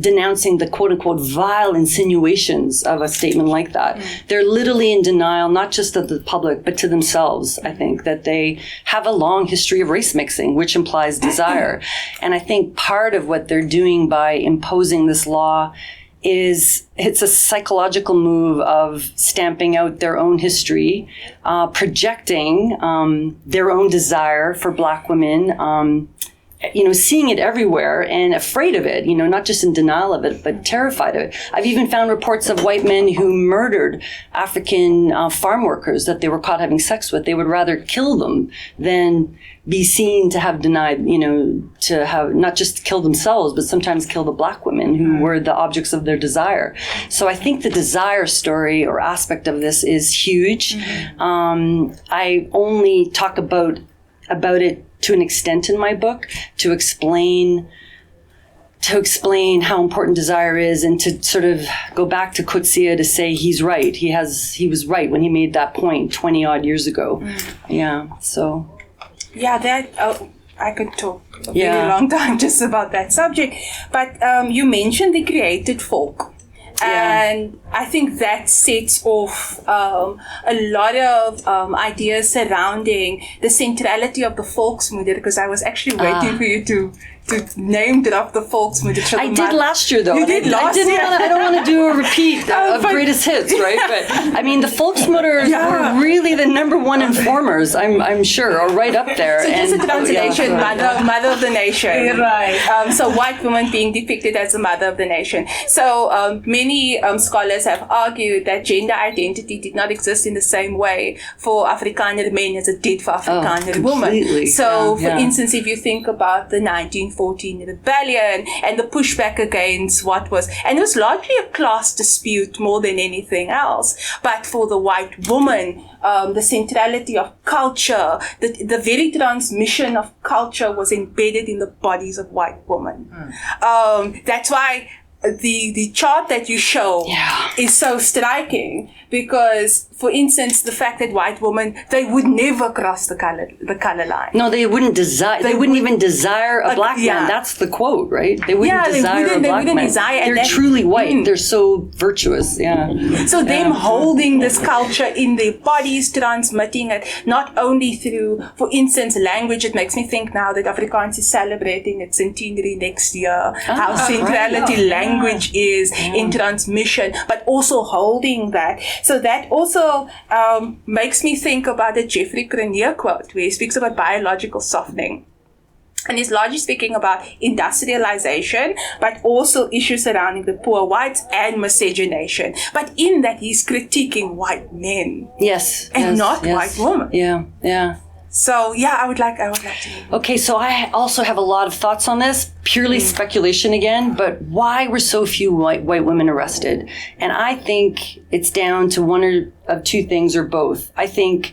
denouncing the quote-unquote vile insinuations of a statement like that. They're literally in denial, not just of the public, but to themselves, I think, that they have a long history of race mixing, which implies desire. And I think part of what they're doing by imposing this law is it's a psychological move of stamping out their own history, projecting their own desire for Black women, seeing it everywhere and afraid of it, not just in denial of it, but terrified of it. I've even found reports of white men who murdered African farm workers that they were caught having sex with. They would rather kill them than be seen to have denied, to have not just kill themselves, but sometimes kill the Black women who were the objects of their desire. So I think the desire story or aspect of this is huge. I only talk about it to an extent in my book to explain how important desire is, and to sort of go back to Coetzee to say he's right. He was right when he made that point 20 odd years ago. Yeah. So. Yeah, I could talk a very long time just about that subject. But you mentioned the created folk. And I think that sets off a lot of ideas surrounding the centrality of the volksmoeder, because I was actually waiting for you to name drop the volksmoeder. I did last year, though. You did last year? I don't want to do a repeat of greatest hits, right? But I mean, the volksmoeders were really the number one informers, I'm sure, or right up there. So just a translation, mother of the nation. Right. So white women being depicted as the mother of the nation. So many scholars have argued that gender identity did not exist in the same way for Afrikaner men as it did for Afrikaner women. So, for instance, if you think about the 1914 rebellion and the pushback against what was, and it was largely a class dispute more than anything else, but for the white woman, the centrality of culture, the very transmission of culture was embedded in the bodies of white women. That's why the chart that you show is so striking, because, for instance, the fact that white women, they would never cross the color line. No, they wouldn't desire. They wouldn't even desire a Black man. That's the quote, right? They wouldn't desire a Black man. They're truly white. They're so virtuous. So them holding this culture in their bodies, transmitting it not only through, for instance, language. It makes me think now that Afrikaans is celebrating its centenary next year. How centrality language is in transmission, but also holding that. So that also makes me think about the Jeffrey Cronje quote, where he speaks about biological softening. And he's largely speaking about industrialization, but also issues surrounding the poor whites and miscegenation. But in that, he's critiquing white men. And not white women. So, I would like to. Okay, so I also have a lot of thoughts on this, purely speculation again, but why were so few white women arrested? And I think it's down to one of two things, or both. I think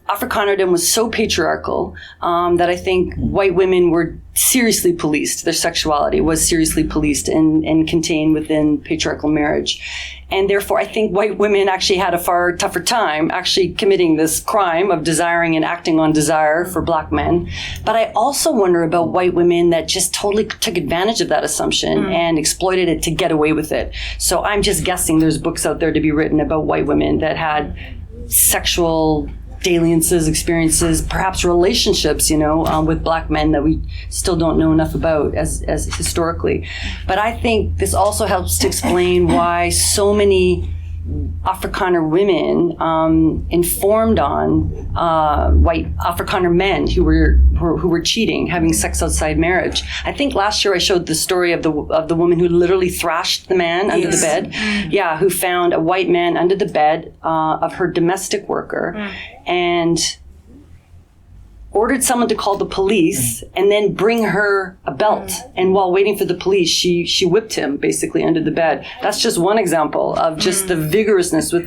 Afrikanerdom was so patriarchal that I think white women were seriously policed. Their sexuality was seriously policed and contained within patriarchal marriage. And therefore, I think white women actually had a far tougher time actually committing this crime of desiring and acting on desire for Black men. But I also wonder about white women that just totally took advantage of that assumption and exploited it to get away with it. So I'm just guessing there's books out there to be written about white women that had sexual dalliances, experiences, perhaps relationships, with Black men that we still don't know enough about as historically. But I think this also helps to explain why so many Afrikaner women informed on white Afrikaner men who were cheating, having sex outside marriage. I think last year I showed the story of the woman who literally thrashed the man under the bed. Yeah, who found a white man under the bed of her domestic worker and ordered someone to call the police and then bring her a belt. And while waiting for the police, she whipped him basically under the bed. That's just one example of just the vigorousness with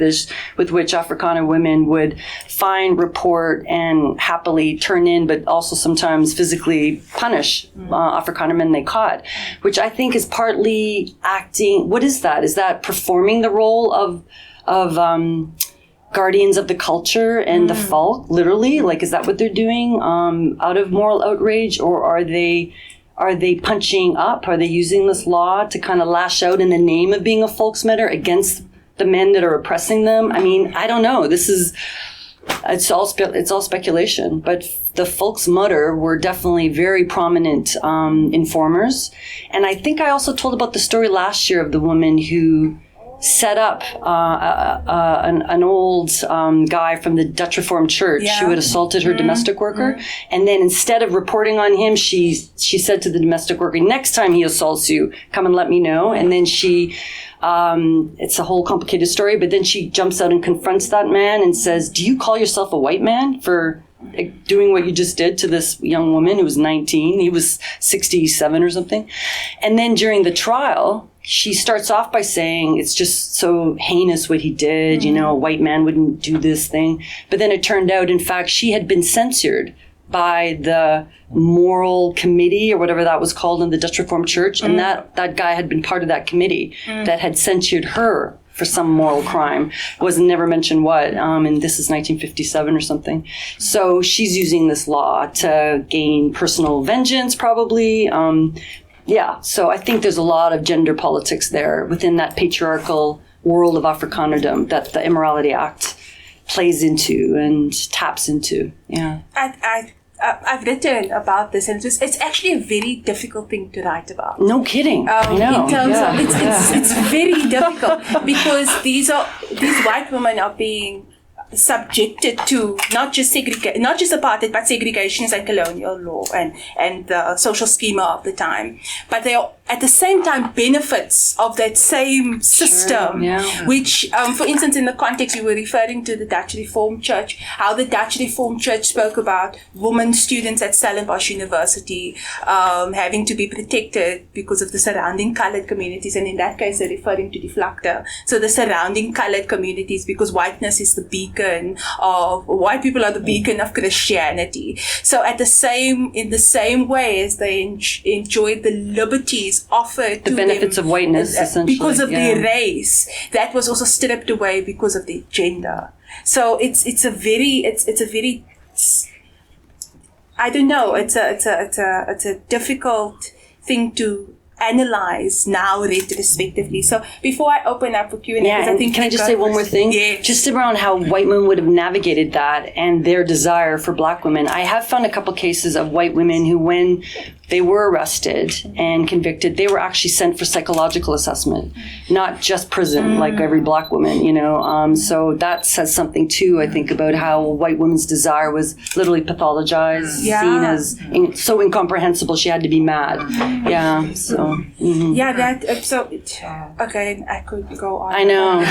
which Afrikaner women would find, report, and happily turn in, but also sometimes physically punish Afrikaner men they caught, which I think is partly acting. What is that? Is that performing the role of guardians of the culture and the folk, literally? Like, is that what they're doing out of moral outrage, or are they punching up? Are they using this law to kind of lash out in the name of being a folksmedder against the men that are oppressing them? I mean, I don't know. It's all speculation, but the folksmudder were definitely very prominent informers. And I think I also told about the story last year of the woman who set up an old guy from the Dutch Reformed Church who had assaulted her domestic worker. And then instead of reporting on him, she said to the domestic worker, next time he assaults you, come and let me know. And then it's a whole complicated story, but then she jumps out and confronts that man and says, do you call yourself a white man for doing what you just did to this young woman who was 19? He was 67 or something. And then during the trial, she starts off by saying it's just so heinous what he did, a white man wouldn't do this thing. But then it turned out, in fact, she had been censured by the moral committee or whatever that was called in the Dutch Reformed Church. And that guy had been part of that committee that had censured her for some moral crime. Was never mentioned what, and this is 1957 or something. So she's using this law to gain personal vengeance, probably. So I think there's a lot of gender politics there within that patriarchal world of Afrikanerdom that the Immorality Act plays into and taps into. Yeah. I've written about this, and it's actually a very difficult thing to write about. No kidding. I know. In terms of it's very difficult because these white women are being subjected to not just apartheid, but segregation and colonial law and the social schema of the time. But they are at the same time benefits of that same system, which, for instance, in the context you were referring to the Dutch Reformed Church, how the Dutch Reformed Church spoke about women students at Stellenbosch University having to be protected because of the surrounding colored communities, and in that case they're referring to die vlakte. So the surrounding colored communities, because whiteness is the beacon of, white people are the beacon of Christianity. So in the same way as they enjoyed the liberties offered to the benefits them, of whiteness, essentially, because of their race, that was also stripped away because of their gender. So it's a very I don't know, it's a difficult thing to analyze now retrospectively. So before I open up for Q&A, I think can I just say one more thing? Yeah. Just around how white women would have navigated that and their desire for black women. I have found a couple cases of white women who, when they were arrested and convicted, they were actually sent for psychological assessment, not just prison like every black woman, so that says something too, I think, about how white women's desire was literally pathologized, seen as so incomprehensible she had to be mad. Okay, I could go on. I know.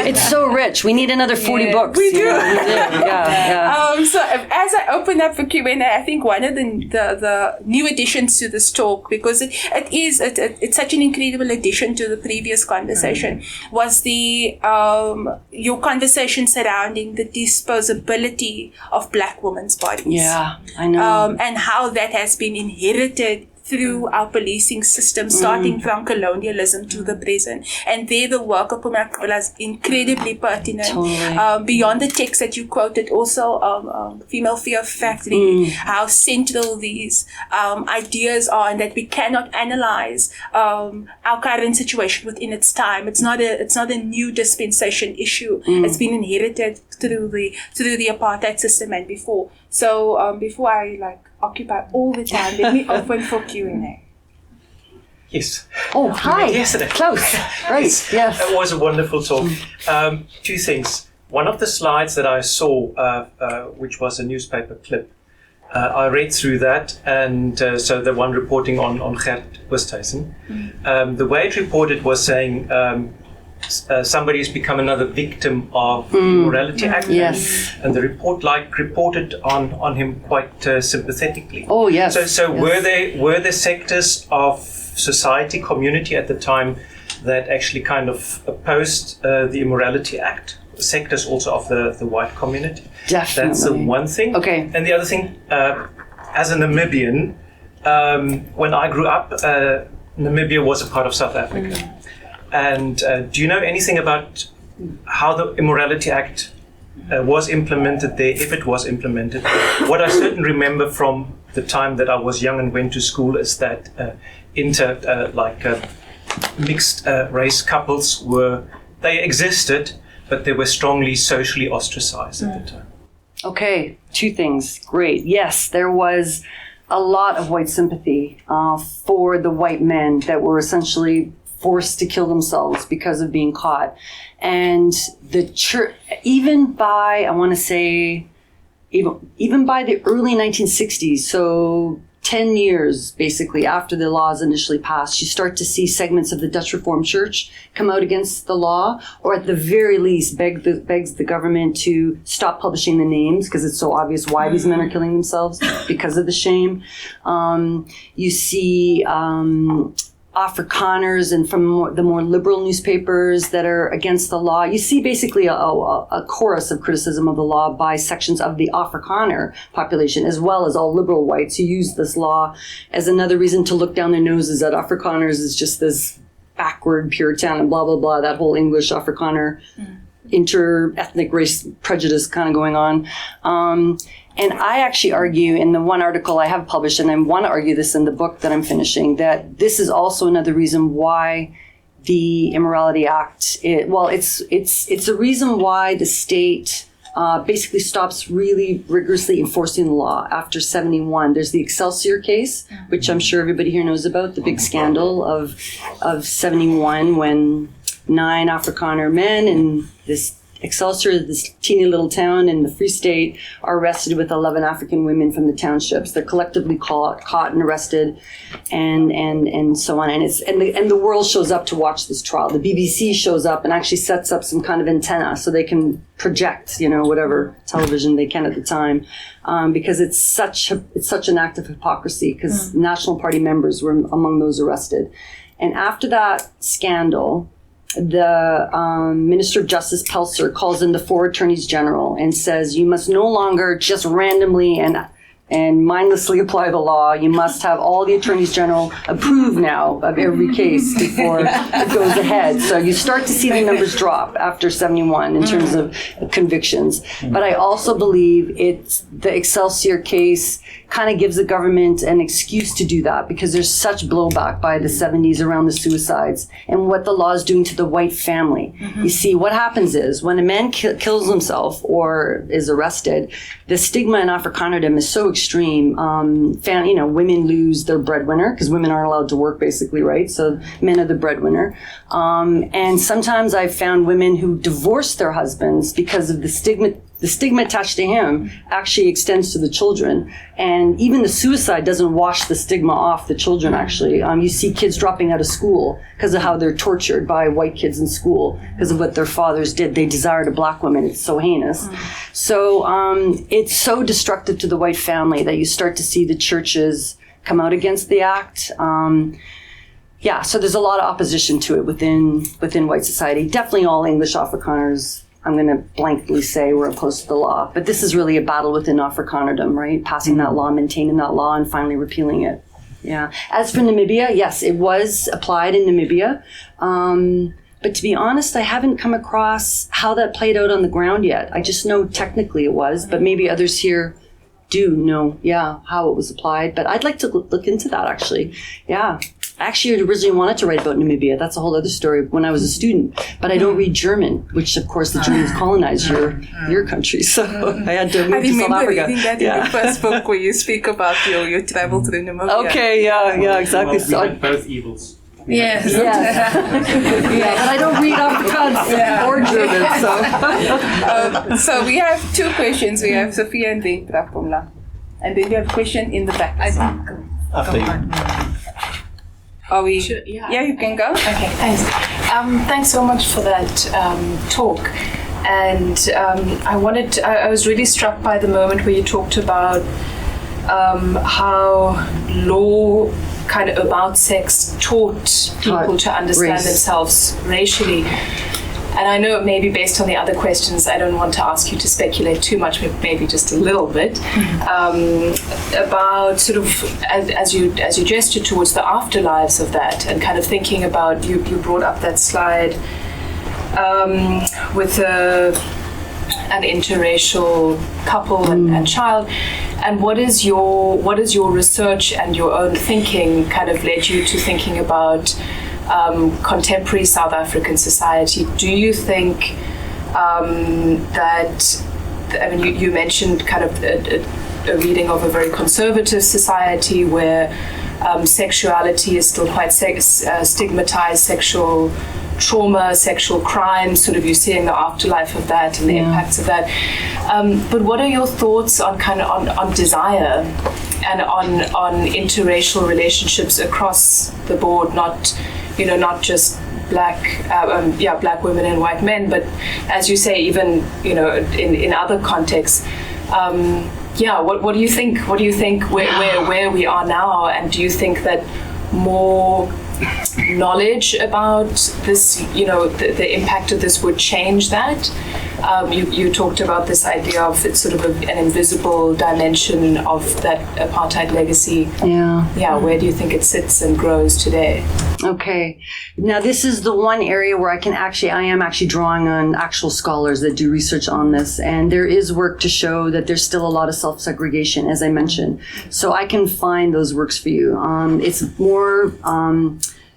It's so rich. We need another 40 books. We do. Yeah. So as I open up for Q&A, I think one of the new additions to this talk, because it's such an incredible addition to the previous conversation, was your conversation surrounding the disposability of black women's bodies. Yeah, I know. And how that has been inherited through our policing system, starting from colonialism to the present. And there the work of Pumakula is incredibly pertinent. Totally. Beyond the text that you quoted, also Female Fear Factory, how central these ideas are, and that we cannot analyze our current situation within its time. It's not a new dispensation issue. It's been inherited through the apartheid system and before. So before I occupy all the time, let me open for Q&A. Yes. Oh, hi. Yesterday. Close. Right. Yes. It was a wonderful talk. Two things. One of the slides that I saw, which was a newspaper clip, I read through that, and so the one reporting on Gert Oosthuizen, the way it reported was saying somebody has become another victim of the Immorality Act. Yes. And the reported on him quite sympathetically. Oh, yes. So yes. were there sectors of society, community at the time that actually kind of opposed the Immorality Act? Sectors also of the white community. Definitely. That's the one thing. Okay. And the other thing, as a Namibian, when I grew up, Namibia was a part of South Africa. And do you know anything about how the Immorality Act was implemented there, if it was implemented? What I certainly remember from the time that I was young and went to school is that mixed race couples they existed, but they were strongly socially ostracized at the time. Okay, two things. Great. Yes, there was a lot of white sympathy for the white men that were essentially forced to kill themselves because of being caught. And the church, even by, I want to say, even by the early 1960s, so 10 years basically after the laws initially passed, you start to see segments of the Dutch Reformed Church come out against the law, or at the very least begs the government to stop publishing the names because it's so obvious why these men are killing themselves because of the shame. You see Afrikaners and from the more liberal newspapers that are against the law. You see basically a chorus of criticism of the law by sections of the Afrikaner population, as well as all liberal whites who use this law as another reason to look down their noses at Afrikaners as just this backward Puritan and blah, blah, blah, that whole English Afrikaner inter-ethnic race prejudice kind of going on. And I actually argue in the one article I have published, and I want to argue this in the book that I'm finishing, that this is also another reason why the Immorality Act, it's a reason why the state basically stops really rigorously enforcing the law after 71. There's the Excelsior case, which I'm sure everybody here knows about, the big scandal of 71 when 9 Afrikaner men in this Excelsior, this teeny little town in the Free State, are arrested with 11 African women from the townships. They're collectively caught and arrested, and so on. And the world shows up to watch this trial. The BBC shows up and actually sets up some kind of antenna so they can project, whatever television they can at the time, because it's such an act of hypocrisy. Because National Party members were among those arrested, and after that scandal, the Minister of Justice, Pelser, calls in the 4 attorneys general and says, you must no longer just randomly and mindlessly apply the law. You must have all the attorneys general approve now of every case before it goes ahead. So you start to see the numbers drop after 71 in terms of convictions. But I also believe the Excelsior case kind of gives the government an excuse to do that because there's such blowback by the 70s around the suicides and what the law is doing to the white family. You see, what happens is when a man kills himself or is arrested, the stigma in Afrikanerdom is so extreme. Women lose their breadwinner because women aren't allowed to work basically, right? So men are the breadwinner. And sometimes I've found women who divorce their husbands because of the stigma attached to him actually extends to the children. And even the suicide doesn't wash the stigma off the children, actually. You see kids dropping out of school because of how they're tortured by white kids in school because of what their fathers did. They desired a black woman. It's so heinous. So it's so destructive to the white family that you start to see the churches come out against the act. So there's a lot of opposition to it within white society. Definitely all English Afrikaners, I'm going to blankly say, we're opposed to the law. But this is really a battle within Afrikanerdom, right? Passing that law, maintaining that law, and finally repealing it. Yeah. As for Namibia, yes, it was applied in Namibia. But to be honest, I haven't come across how that played out on the ground yet. I just know technically it was, but maybe others here do know, how it was applied. But I'd like to look into that, actually. Yeah. Actually, I originally wanted to write about Namibia. That's a whole other story when I was a student. But I don't read German, which, of course, the Germans colonized your country. So I had to move to South Africa. I remember reading that in the first book where you speak about your travel through Namibia. Okay, yeah, exactly. Well, we had both evils. Yes. Yeah, but I don't read Afrikaans or German, so. So we have two questions. We have Sophia and then Prof Pumla. And then we have a question in the back. After you. Are we? Sure, yeah. Yeah, you can go. Okay, thanks. Thanks so much for that talk. And I was really struck by the moment where you talked about how law kind of about sex taught people to understand themselves racially. And I know maybe based on the other questions, I don't want to ask you to speculate too much, but maybe just a little bit, about sort of, as you gestured towards the afterlives of that, and kind of thinking about, you brought up that slide with an interracial couple and child. And what is your research and your own thinking kind of led you to thinking about contemporary South African society? Do you think that, I mean, you mentioned kind of a reading of a very conservative society where sexuality is still quite stigmatized, sexual trauma, sexual crime, sort of you're seeing the afterlife of that and the impacts of that. But what are your thoughts on kind of on desire and on interracial relationships across the board, not just black women and white men, but as you say, even, in other contexts. What do you think? What do you think where we are now? And do you think that more knowledge about this, the impact of this would change that? You talked about this idea of it's sort of an invisible dimension of that apartheid legacy. Yeah, where do you think it sits and grows today? Okay. Now, this is the one area where I am actually drawing on actual scholars that do research on this. And there is work to show that there's still a lot of self-segregation, as I mentioned. So I can find those works for you. It's more...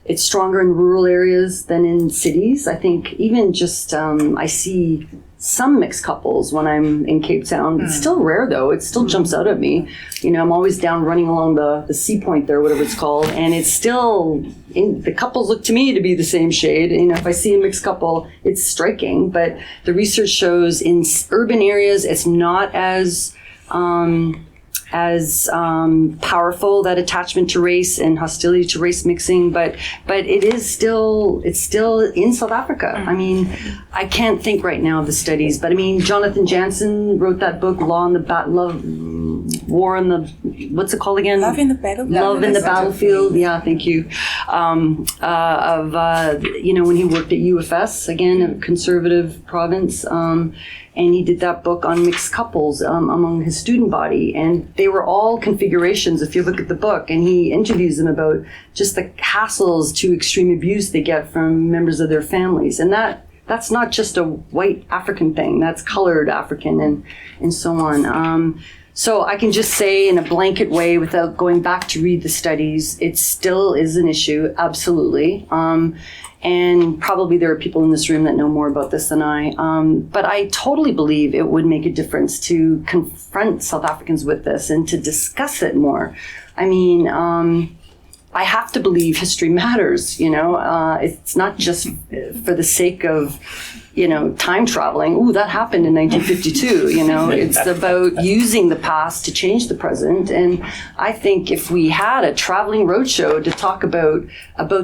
it's stronger in rural areas than in cities. I think even just, I see some mixed couples when I'm in Cape Town. It's still rare though. It still jumps out at me. I'm always down running along the sea point there, whatever it's called. And it's still, the couples look to me to be the same shade. If I see a mixed couple, it's striking. But the research shows in urban areas, it's not as powerful, that attachment to race and hostility to race mixing, but it's still in South Africa. I mean, I can't think right now of the studies, but I mean, Jonathan Jansen wrote that book, War in the, what's it called again? Love in the Battlefield. Love in the Battlefield. Yeah, thank you. When he worked at UFS, again, a conservative province, and he did that book on mixed couples among his student body. And they were all configurations, if you look at the book. And he interviews them about just the hassles to extreme abuse they get from members of their families. And that's not just a white African thing. That's colored African and so on. So I can just say in a blanket way, without going back to read the studies, it still is an issue, absolutely. And probably there are people in this room that know more about this than I. But I totally believe it would make a difference to confront South Africans with this and to discuss it more. I mean, I have to believe history matters, It's not just for the sake of, time traveling. Ooh, that happened in 1952, It's about using the past to change the present. And I think if we had a traveling roadshow to talk about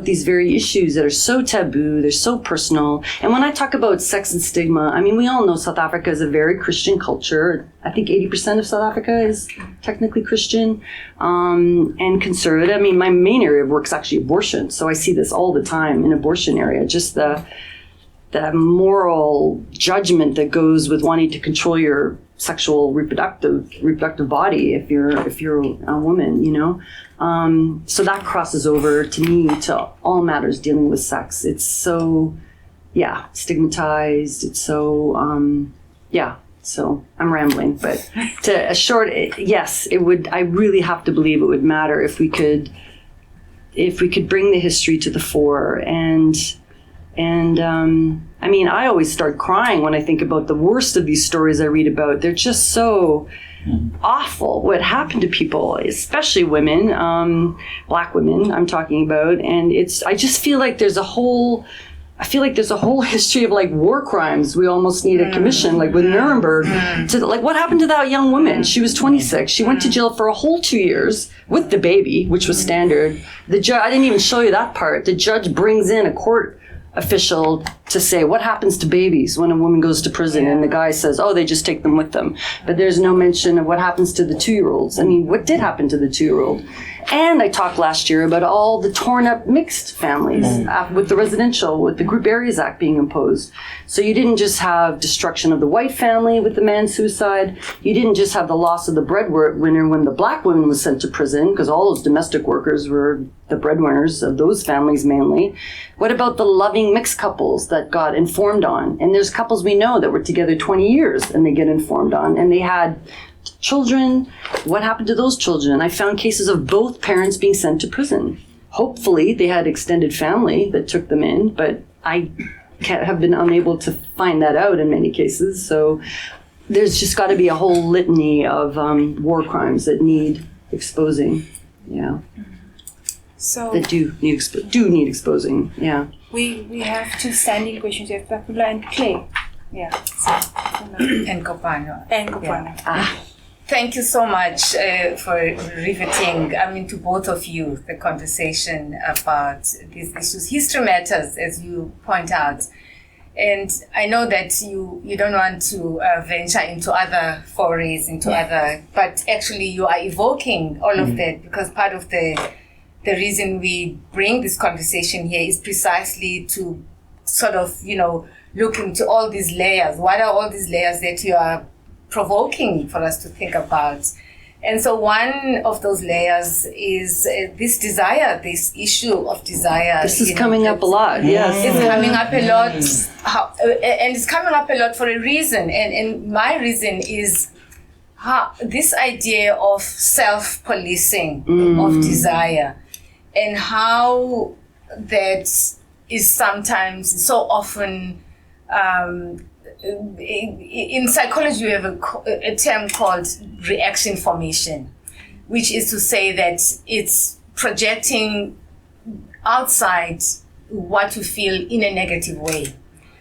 these very issues that are so taboo, they're so personal. And when I talk about sex and stigma, I mean, we all know South Africa is a very Christian culture. I think 80% of South Africa is technically Christian and conservative. I mean, my main area of work is actually abortion. So I see this all the time in abortion area, just the moral judgment that goes with wanting to control your sexual reproductive body if you're a woman, So that crosses over to me to all matters dealing with sex. It's so, stigmatized. It's so, So I'm rambling, but yes, it would. I really have to believe it would matter if we could if we could bring the history to the fore. And I mean, I always start crying when I think about the worst of these stories I read about. They're just so awful what happened to people, especially women, Black women I'm talking about. And I just feel like there's a whole history of like war crimes. We almost need a commission, like with Nuremberg, to like what happened to that young woman? She was 26. She went to jail for a whole 2 years with the baby, which was standard. The judge, I didn't even show you that part. The judge brings in a court official to say what happens to babies when a woman goes to prison, and the guy says, oh, they just take them with them. But there's no mention of what happens to the 2-year-olds. I mean, what did happen to the 2-year-old? And I talked last year about all the torn up mixed families with the residential, with the Group Areas Act being imposed. So you didn't just have destruction of the white family with the man's suicide. You didn't just have the loss of the breadwinner when the Black woman was sent to prison, because all those domestic workers were the breadwinners of those families mainly. What about the loving mixed couples that got informed on? And there's couples we know that were together 20 years and they get informed on, and they had children. What happened to those children? I found cases of both parents being sent to prison. Hopefully they had extended family that took them in, but I have been unable to find that out in many cases. So there's just got to be a whole litany of war crimes that need exposing. Yeah. So that do need exposing. Yeah. we have two standing questions. We have Papula and Clay. Yeah. And Kopano. And Kopano. Ah. Thank you so much for riveting, to both of you, the conversation about these issues. History matters, as you point out. And I know that you don't want to venture into other forays, but actually you are evoking all of that, because part of the reason we bring this conversation here is precisely to sort of, look into all these layers. What are all these layers that you are provoking for us to think about? And so one of those layers is this desire, this issue of desire. This is coming up a lot, yes. It's coming up a lot, and it's coming up a lot for a reason. And my reason is this idea of self-policing of desire, and how that is sometimes, so often, in psychology, we have a term called reaction formation, which is to say that it's projecting outside what you feel in a negative way,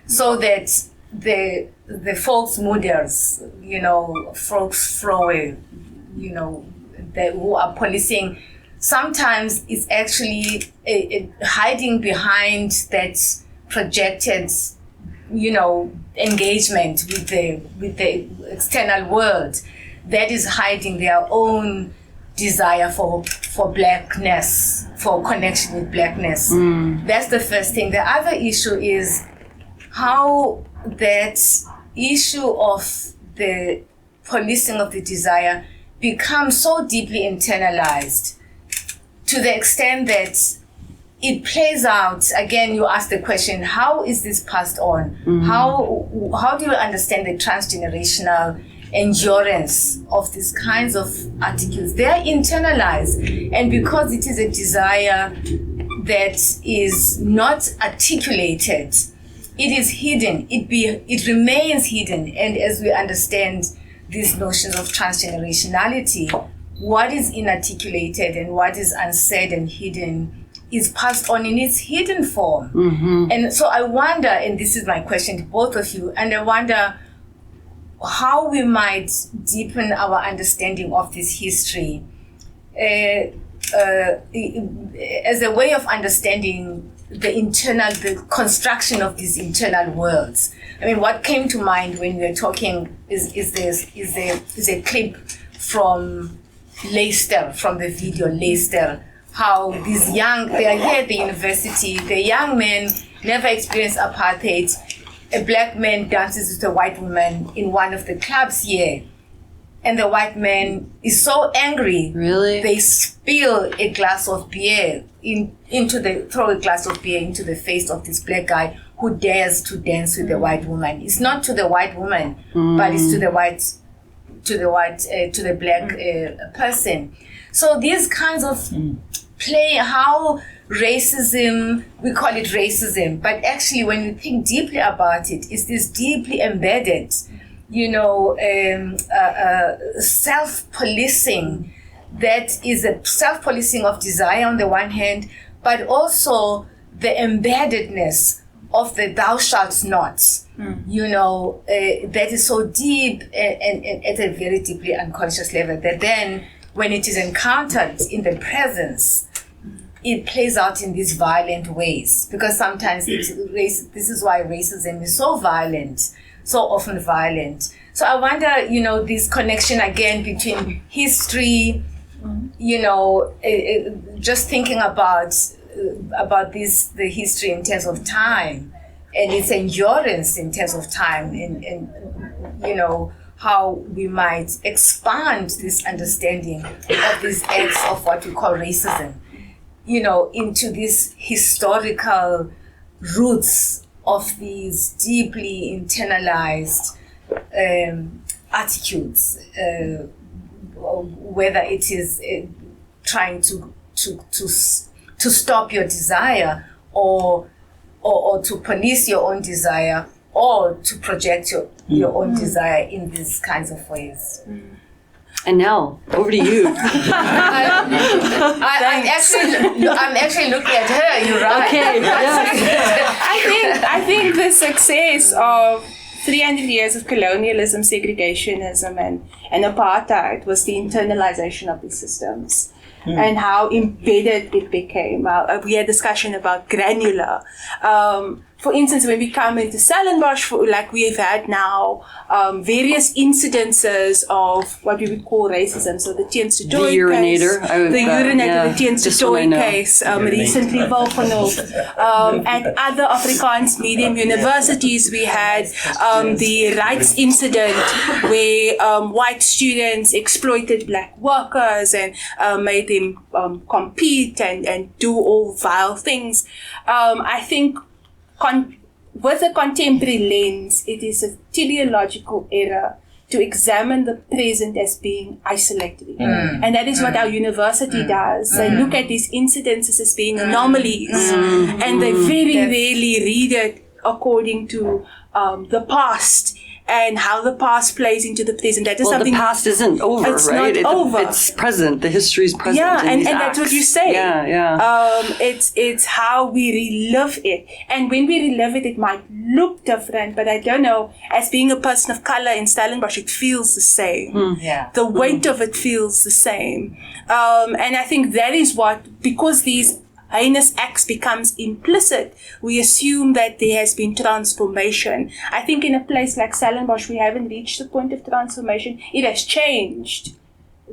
so that the volksmoeders, volksvrouwen, who are policing, sometimes it's actually hiding behind that projected engagement with the external world, that is hiding their own desire for blackness, for connection with blackness. That's the first thing. The other issue is how that issue of the policing of the desire becomes so deeply internalized, to the extent that it plays out. Again, you ask the question, how is this passed on? How do you understand the transgenerational endurance of these kinds of attitudes? They are internalized, and because it is a desire that is not articulated, it is hidden. It remains hidden. And as we understand these notions of transgenerationality, what is inarticulated and what is unsaid and hidden is passed on in its hidden form. And so I wonder, and this is my question to both of you, and I wonder how we might deepen our understanding of this history as a way of understanding the construction of these internal worlds. What came to mind when we were talking is a clip from Leicester, from the video Leicester, how they are here at the university, the young men never experienced apartheid. A black man dances with a white woman in one of the clubs here, and the white man is so angry. Really? They spill a glass of beer throw a glass of beer into the face of this black guy who dares to dance with the white woman. It's not to the white woman, but it's to the black person. So these kinds of how racism, we call it racism, but actually when you think deeply about it, it's this deeply embedded, self-policing that is a self-policing of desire on the one hand, but also the embeddedness of the thou shalt not, that is so deep and at a very deeply unconscious level that then when it is encountered in the presence, it plays out in these violent ways, because sometimes this is why racism is so violent, so often violent. So I wonder, this connection again between history, just thinking about the history in terms of time and its endurance in terms of time, and how we might expand this understanding of these acts of what we call racism, into these historical roots of these deeply internalized attitudes, whether it is trying to stop your desire or to police your own desire or to project your own desire in these kinds of ways. And now, over to you. I'm actually looking at her. You're right. Okay. Yeah. I think the success of 300 years of colonialism, segregationism, and apartheid was the internalization of these systems. And how embedded it became. We had discussion about granular. For instance, when we come into Stellenbosch, like we've had now various incidences of what we would call racism. So the Teens de Tooi case, the Teens de Tooi case, recently Volgenhof. At other Afrikaans medium universities, we had the rights incident where white students exploited black workers and made them compete and do all vile things. I think with a contemporary lens, it is a teleological error to examine the present as being isolated. And that is what our university does. They look at these incidences as being anomalies, and they very rarely read it according to the past and how the past plays into the present. That is something. The past isn't over, it's right? Not over. It's present. The history is present. Yeah, in and these that's what you say. It's how we relive it, and when we relive it, it might look different. But I don't know. As being a person of color in Stellenbosch, it feels the same. The weight of it feels the same, and I think that is because these heinous acts becomes implicit, we assume that there has been transformation. I think in a place like Stellenbosch, we haven't reached the point of transformation. It has changed.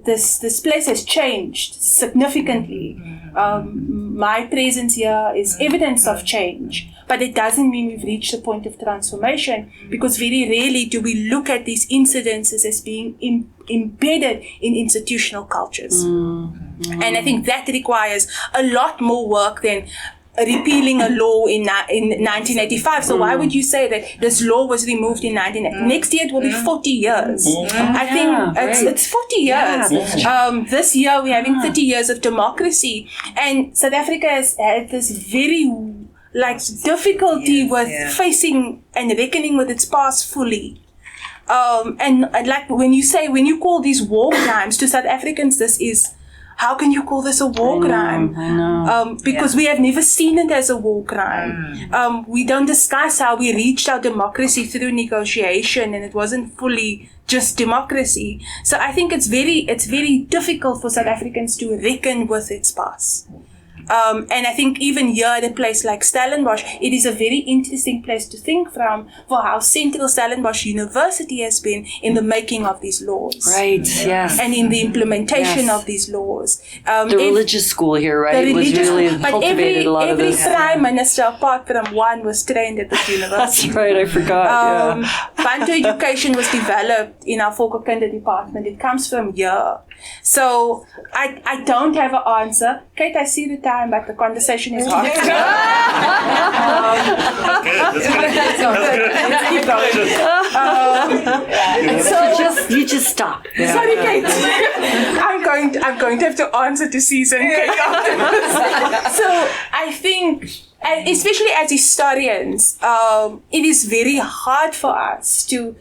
This place has changed significantly. My presence here is evidence of change, but it doesn't mean we've reached the point of transformation, because very rarely do we look at these incidences as being embedded in institutional cultures. And I think that requires a lot more work than repealing a law in 1985. So why would you say that this law was removed in 1980? Next year it will be 40 years. I think it's 40 years. This year we're having 30 years of democracy, and South Africa has had this very difficulty with facing and reckoning with its past fully. And like when you call these war crimes to South Africans, this is, how can you call this a war crime? I know. Because we have never seen it as a war crime. We don't discuss how we reached our democracy through negotiation, and it wasn't fully just democracy. So I think it's very difficult for South Africans to reckon with its past. And I think even here at a place like Stellenbosch, it is a very interesting place to think from for how central Stellenbosch University has been in the making of these laws. Right, yes. And in the implementation of these laws. The religious school here, right, was really cultivated a lot of this. Every prime minister, apart from one, was trained at this university. That's right, I forgot, Bantu education was developed in our Volkerkunde department. It comes from here. So I don't have an answer. Kate, I see the time, but the conversation is hot. You just stop. Yeah. Sorry, Kate. I'm going to have to answer to Susan. Kate afterwards. So I think, and especially as historians, it is very hard for us to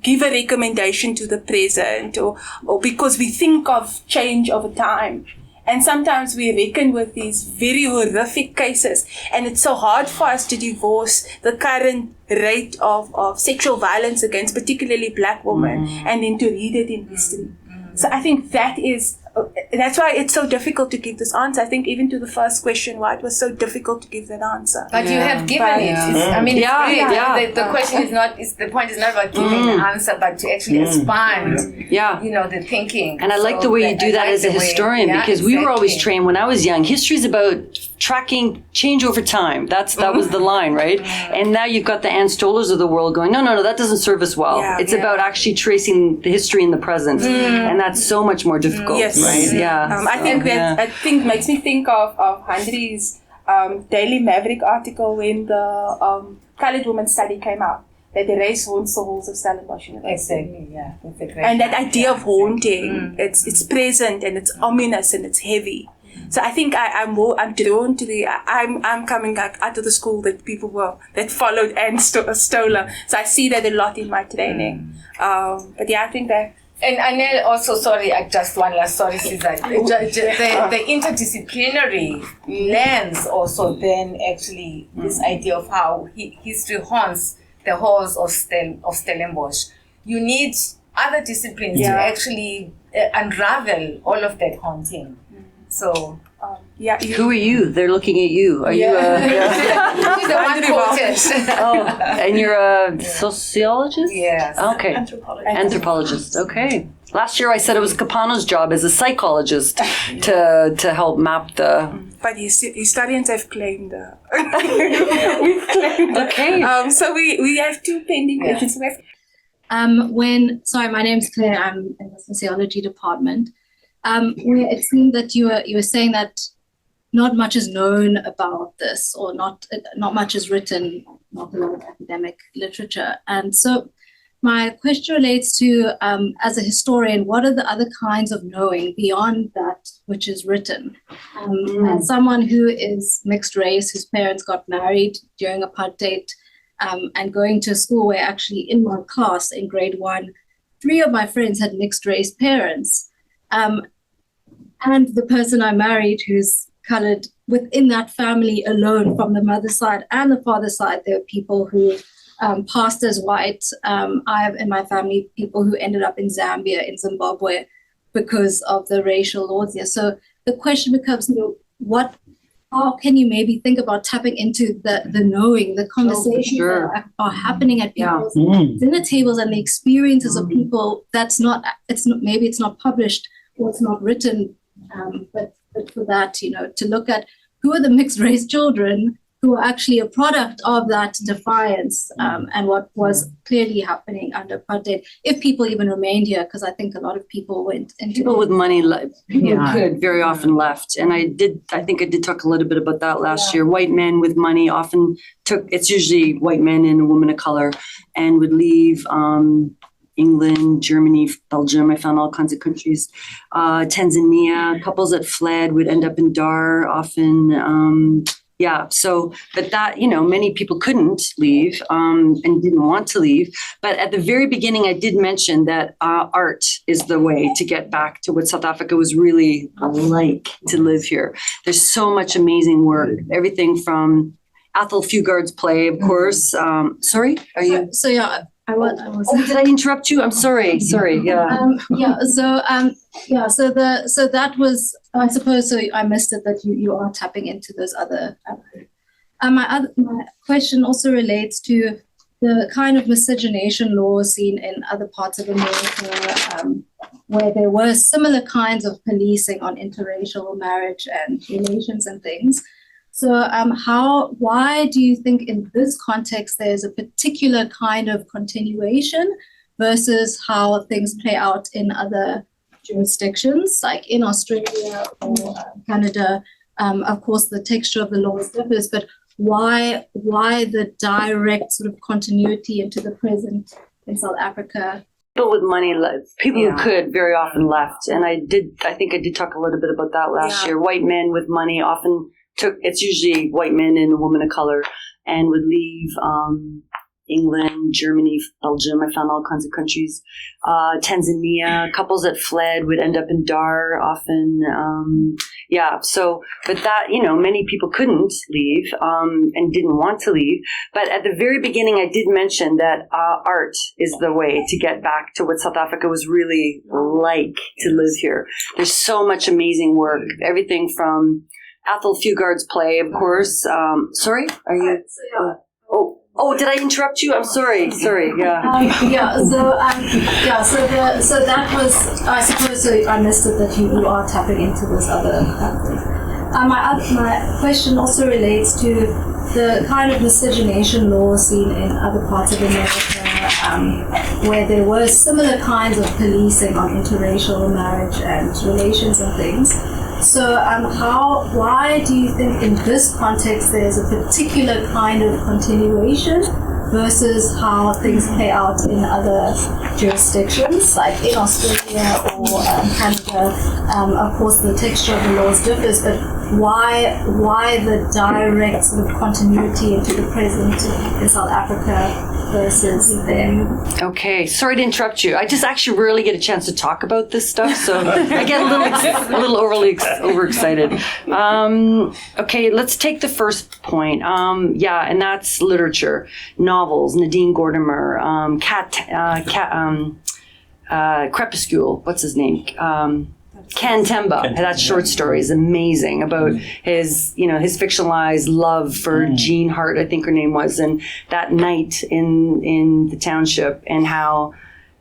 give a recommendation to the present, or because we think of change over time. And sometimes we reckon with these very horrific cases, and it's so hard for us to divorce the current rate of sexual violence against particularly Black women and then to read it in history. So I think that's why it's so difficult to give this answer. I think even to the first question, why it was so difficult to give that answer. But you have given it. I mean, the question is not. The point is not about giving the answer, but to actually expand. Yeah. The thinking. And I like the way you do that as a historian, because we were always trained when I was young. History is about tracking change over time. That was the line, right? And now you've got the Ann Stolers of the world going, no, that doesn't serve us well. It's about actually tracing the history in the present, and that's so much more difficult. Yes. Right? Yeah. I think makes me think of Henry's Daily Maverick article when the colored woman study came out, that the race haunts the halls of Stellenbosch University. Exactly, yeah. That's a great And that idea of haunting, it's present and it's ominous and it's heavy. So I think I'm drawn to I'm coming out of the school that that followed Ann Stoler. So I see that a lot in my training. But yeah, I think that. And Anel also, just one last Cesar. The interdisciplinary lens also then actually this idea of how history haunts the halls of Stellenbosch. You need other disciplines to actually unravel all of that haunting. So, who are you? They're looking at you. Are you She's the one quoted. and you're a sociologist? Yes. Okay. Anthropologist. Okay. Last year I said it was Capano's job as a psychologist to help map the... But historians have claimed... we've claimed... Okay. So we have two pending questions. My name's Claire. I'm in the sociology department. Where it seemed that you were saying that not much is known about this, or not much is written, not a lot of academic literature. And so my question relates to, as a historian, what are the other kinds of knowing beyond that which is written? As someone who is mixed race, whose parents got married during apartheid, and going to a school where actually in my class in grade 1, 3 of my friends had mixed race parents. And the person I married, who's colored, within that family alone, from the mother's side and the father's side, there are people who passed as white. I have in my family people who ended up in Zambia, in Zimbabwe, because of the racial laws there. So the question becomes, how can you maybe think about tapping into the knowing, the conversations that are happening at people's dinner tables and the experiences of people maybe it's not published or it's not written, but for that, to look at who are the mixed race children who are actually a product of that defiance, and what was clearly happening under apartheid, if people even remained here, because I think a lot of people went into people with money could very often left. And I think I did talk a little bit about that last year. White men with money often it's usually white men and a woman of color, and would leave England, Germany, Belgium. I found all kinds of countries. Tanzania, couples that fled would end up in Dar often. But that, many people couldn't leave and didn't want to leave. But at the very beginning, I did mention that art is the way to get back to what South Africa was really like to live here. There's so much amazing work, everything from Athol Fugard's play, of course. Sorry, are you? So I was. Did I interrupt you? I'm sorry. Yeah. So that was, I suppose. So I missed it that you are tapping into those other. My question also relates to the kind of miscegenation laws seen in other parts of America, where there were similar kinds of policing on interracial marriage and relations and things. So why do you think in this context there's a particular kind of continuation versus how things play out in other jurisdictions, like in Australia or Canada? Of course, the texture of the laws differs, but why the direct sort of continuity into the present in South Africa? People with money, people who could, very often left. And I think I did talk a little bit about that last year. White men with money often it's usually white men and a woman of color, and would leave England, Germany, Belgium. I found all kinds of countries. Tanzania, couples that fled would end up in Dar often. But that, many people couldn't leave and didn't want to leave. But at the very beginning, I did mention that art is the way to get back to what South Africa was really like to live here. There's so much amazing work, everything from Athol Fugard's play, of course. Sorry, are you? Oh, did I interrupt you? I'm sorry. Yeah. So that was, I suppose, I missed it that you are tapping into this other thing. My question also relates to the kind of miscegenation law seen in other parts of America, where there were similar kinds of policing on interracial marriage and relations and things. So why do you think in this context there's a particular kind of continuation versus how things play out in other jurisdictions, like in Australia or Canada? Of course, the texture of the laws differs, but why the direct sort of continuity into the present in South Africa versus there? Okay, sorry to interrupt you. I just actually rarely get a chance to talk about this stuff, so I get a little overexcited. Okay, let's take the first point. And that's literature, novels. Nadine Gordimer, Crepuscule. What's his name? Kantemba. That short story is amazing about his fictionalized love for Jean Hart, I think her name was, and that night in the township, and how,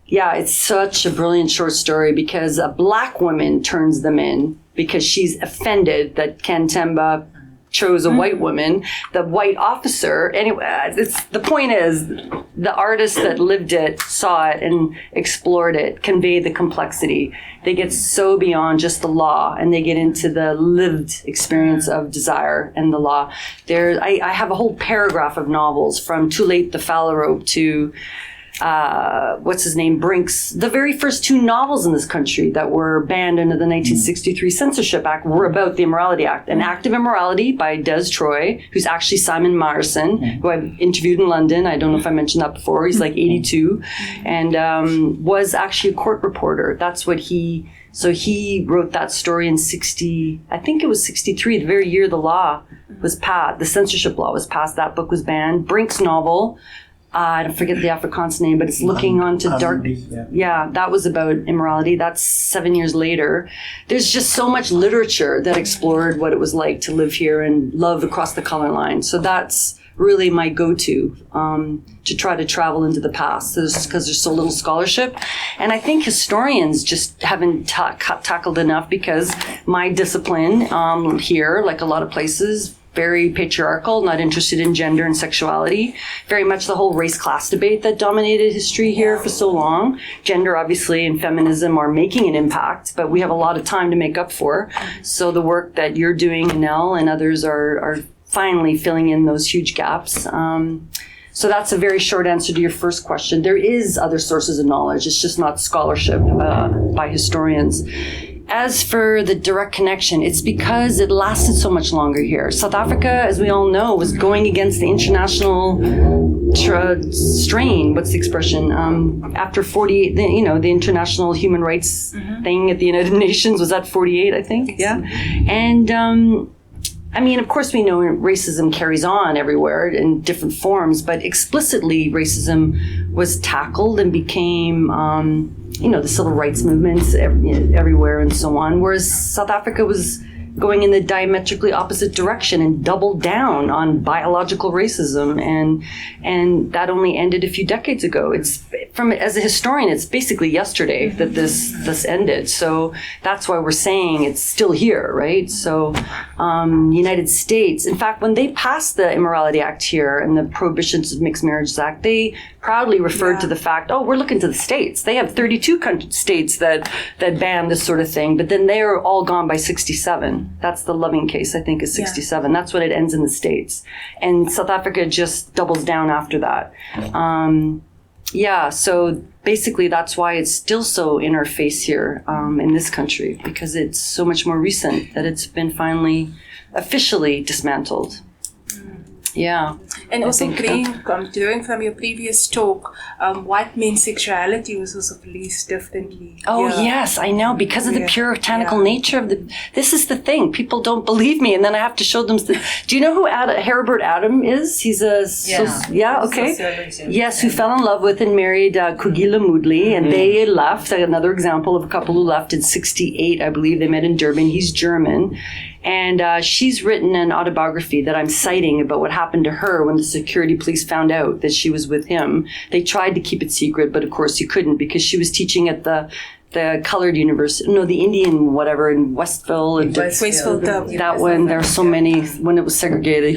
it's such a brilliant short story because a black woman turns them in because she's offended that Kantemba chose a white woman. The white officer, anyway, the point is the artists that lived it, saw it, and explored it, conveyed the complexity. They get so beyond just the law, and they get into the lived experience of desire and the law. I have a whole paragraph of novels from Too Late the Phalarope to what's his name, Brink's. The very first two novels in this country that were banned under the 1963 Censorship Act were about the Immorality Act. An Act of Immorality by Des Troy, who's actually Simon Myerson, who I've interviewed in London. I don't know if I mentioned that before. He's like 82 and was actually a court reporter. That's what he wrote that story in 63, the very year the law was passed, the censorship law was passed. That book was banned. Brink's novel, I forget the Afrikaans name, but it's looking onto dark. Yeah, that was about immorality. That's 7 years later. There's just so much literature that explored what it was like to live here and love across the color line. So that's really my go-to to try to travel into the past, because there's so little scholarship. And I think historians just haven't tackled enough, because my discipline here, like a lot of places, very patriarchal, not interested in gender and sexuality. Very much the whole race-class debate that dominated history here for so long. Gender, obviously, and feminism are making an impact, but we have a lot of time to make up for. So the work that you're doing, Nell, and others are finally filling in those huge gaps. So that's a very short answer to your first question. There is other sources of knowledge. It's just not scholarship by historians. As for the direct connection, it's because it lasted so much longer here. South Africa, as we all know, was going against the international strain. What's the expression? After 48, the international human rights thing at the United Nations was at 48, I think. Yeah. And of course, we know racism carries on everywhere in different forms, but explicitly racism was tackled and became, the civil rights movements everywhere and so on. Whereas South Africa was going in the diametrically opposite direction and doubled down on biological racism, and that only ended a few decades ago. It's as a historian, it's basically yesterday that this ended. So that's why we're saying it's still here, right? So United States, in fact, when they passed the Immorality Act here and the Prohibitions of Mixed Marriages Act, they proudly referred to the fact, we're looking to the states. They have 32 states that ban this sort of thing, but then they are all gone by 67. That's the Loving case, I think, is 67. That's when it ends in the States. And South Africa just doubles down after that. So basically that's why it's still so in our face here in this country, because it's so much more recent that it's been finally officially dismantled. Yeah. And also, drawing from your previous talk, white men's sexuality was also policed differently. Oh, yes, I know, because of the puritanical nature of this is the thing. People don't believe me, and then I have to show them. Do you know who Heribert Adam is? He's who fell in love with and married Kugila Moodley, and they left. Another example of a couple who left in 1968, I believe. They met in Durban. He's German. And she's written an autobiography that I'm citing about what happened to her when the security police found out that she was with him. They tried to keep it secret, but of course you couldn't, because she was teaching at the colored university, the Indian whatever in Westville. That one, there were so many when it was segregated,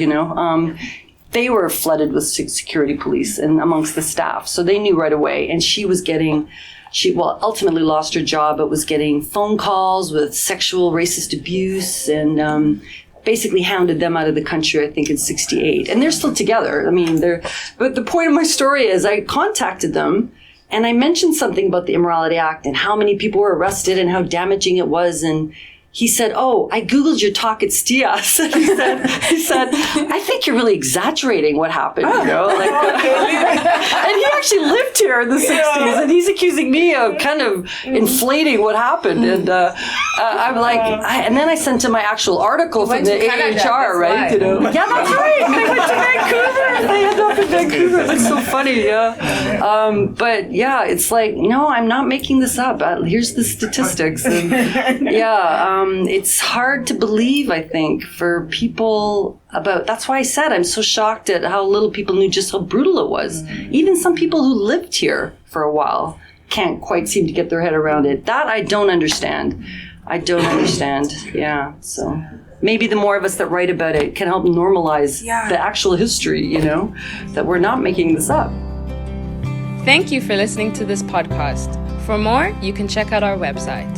they were flooded with security police and amongst the staff. So they knew right away. And she was getting... She ultimately lost her job, but was getting phone calls with sexual racist abuse and basically hounded them out of the country, I think, in 1968. And they're still together. I mean, but the point of my story is I contacted them and I mentioned something about the Immorality Act and how many people were arrested and how damaging it was. And he said, I Googled your talk at STIAS. he said, I think you're really exaggerating what happened, and he actually lived here in the 60s, and he's accusing me of kind of inflating what happened. And I'm like, and then I sent him my actual article from the AHR, right? Yeah, that's right. They went to Vancouver. They ended up in Vancouver. That's so funny, but yeah, it's like, no, I'm not making this up. Here's the statistics. And, it's hard to believe, I think, for people that's why I said I'm so shocked at how little people knew just how brutal it was. Even some people who lived here for a while can't quite seem to get their head around it. That I don't understand. Yeah, so maybe the more of us that write about it can help normalize the actual history, that we're not making this up. Thank you for listening to this podcast. For more, you can check out our website.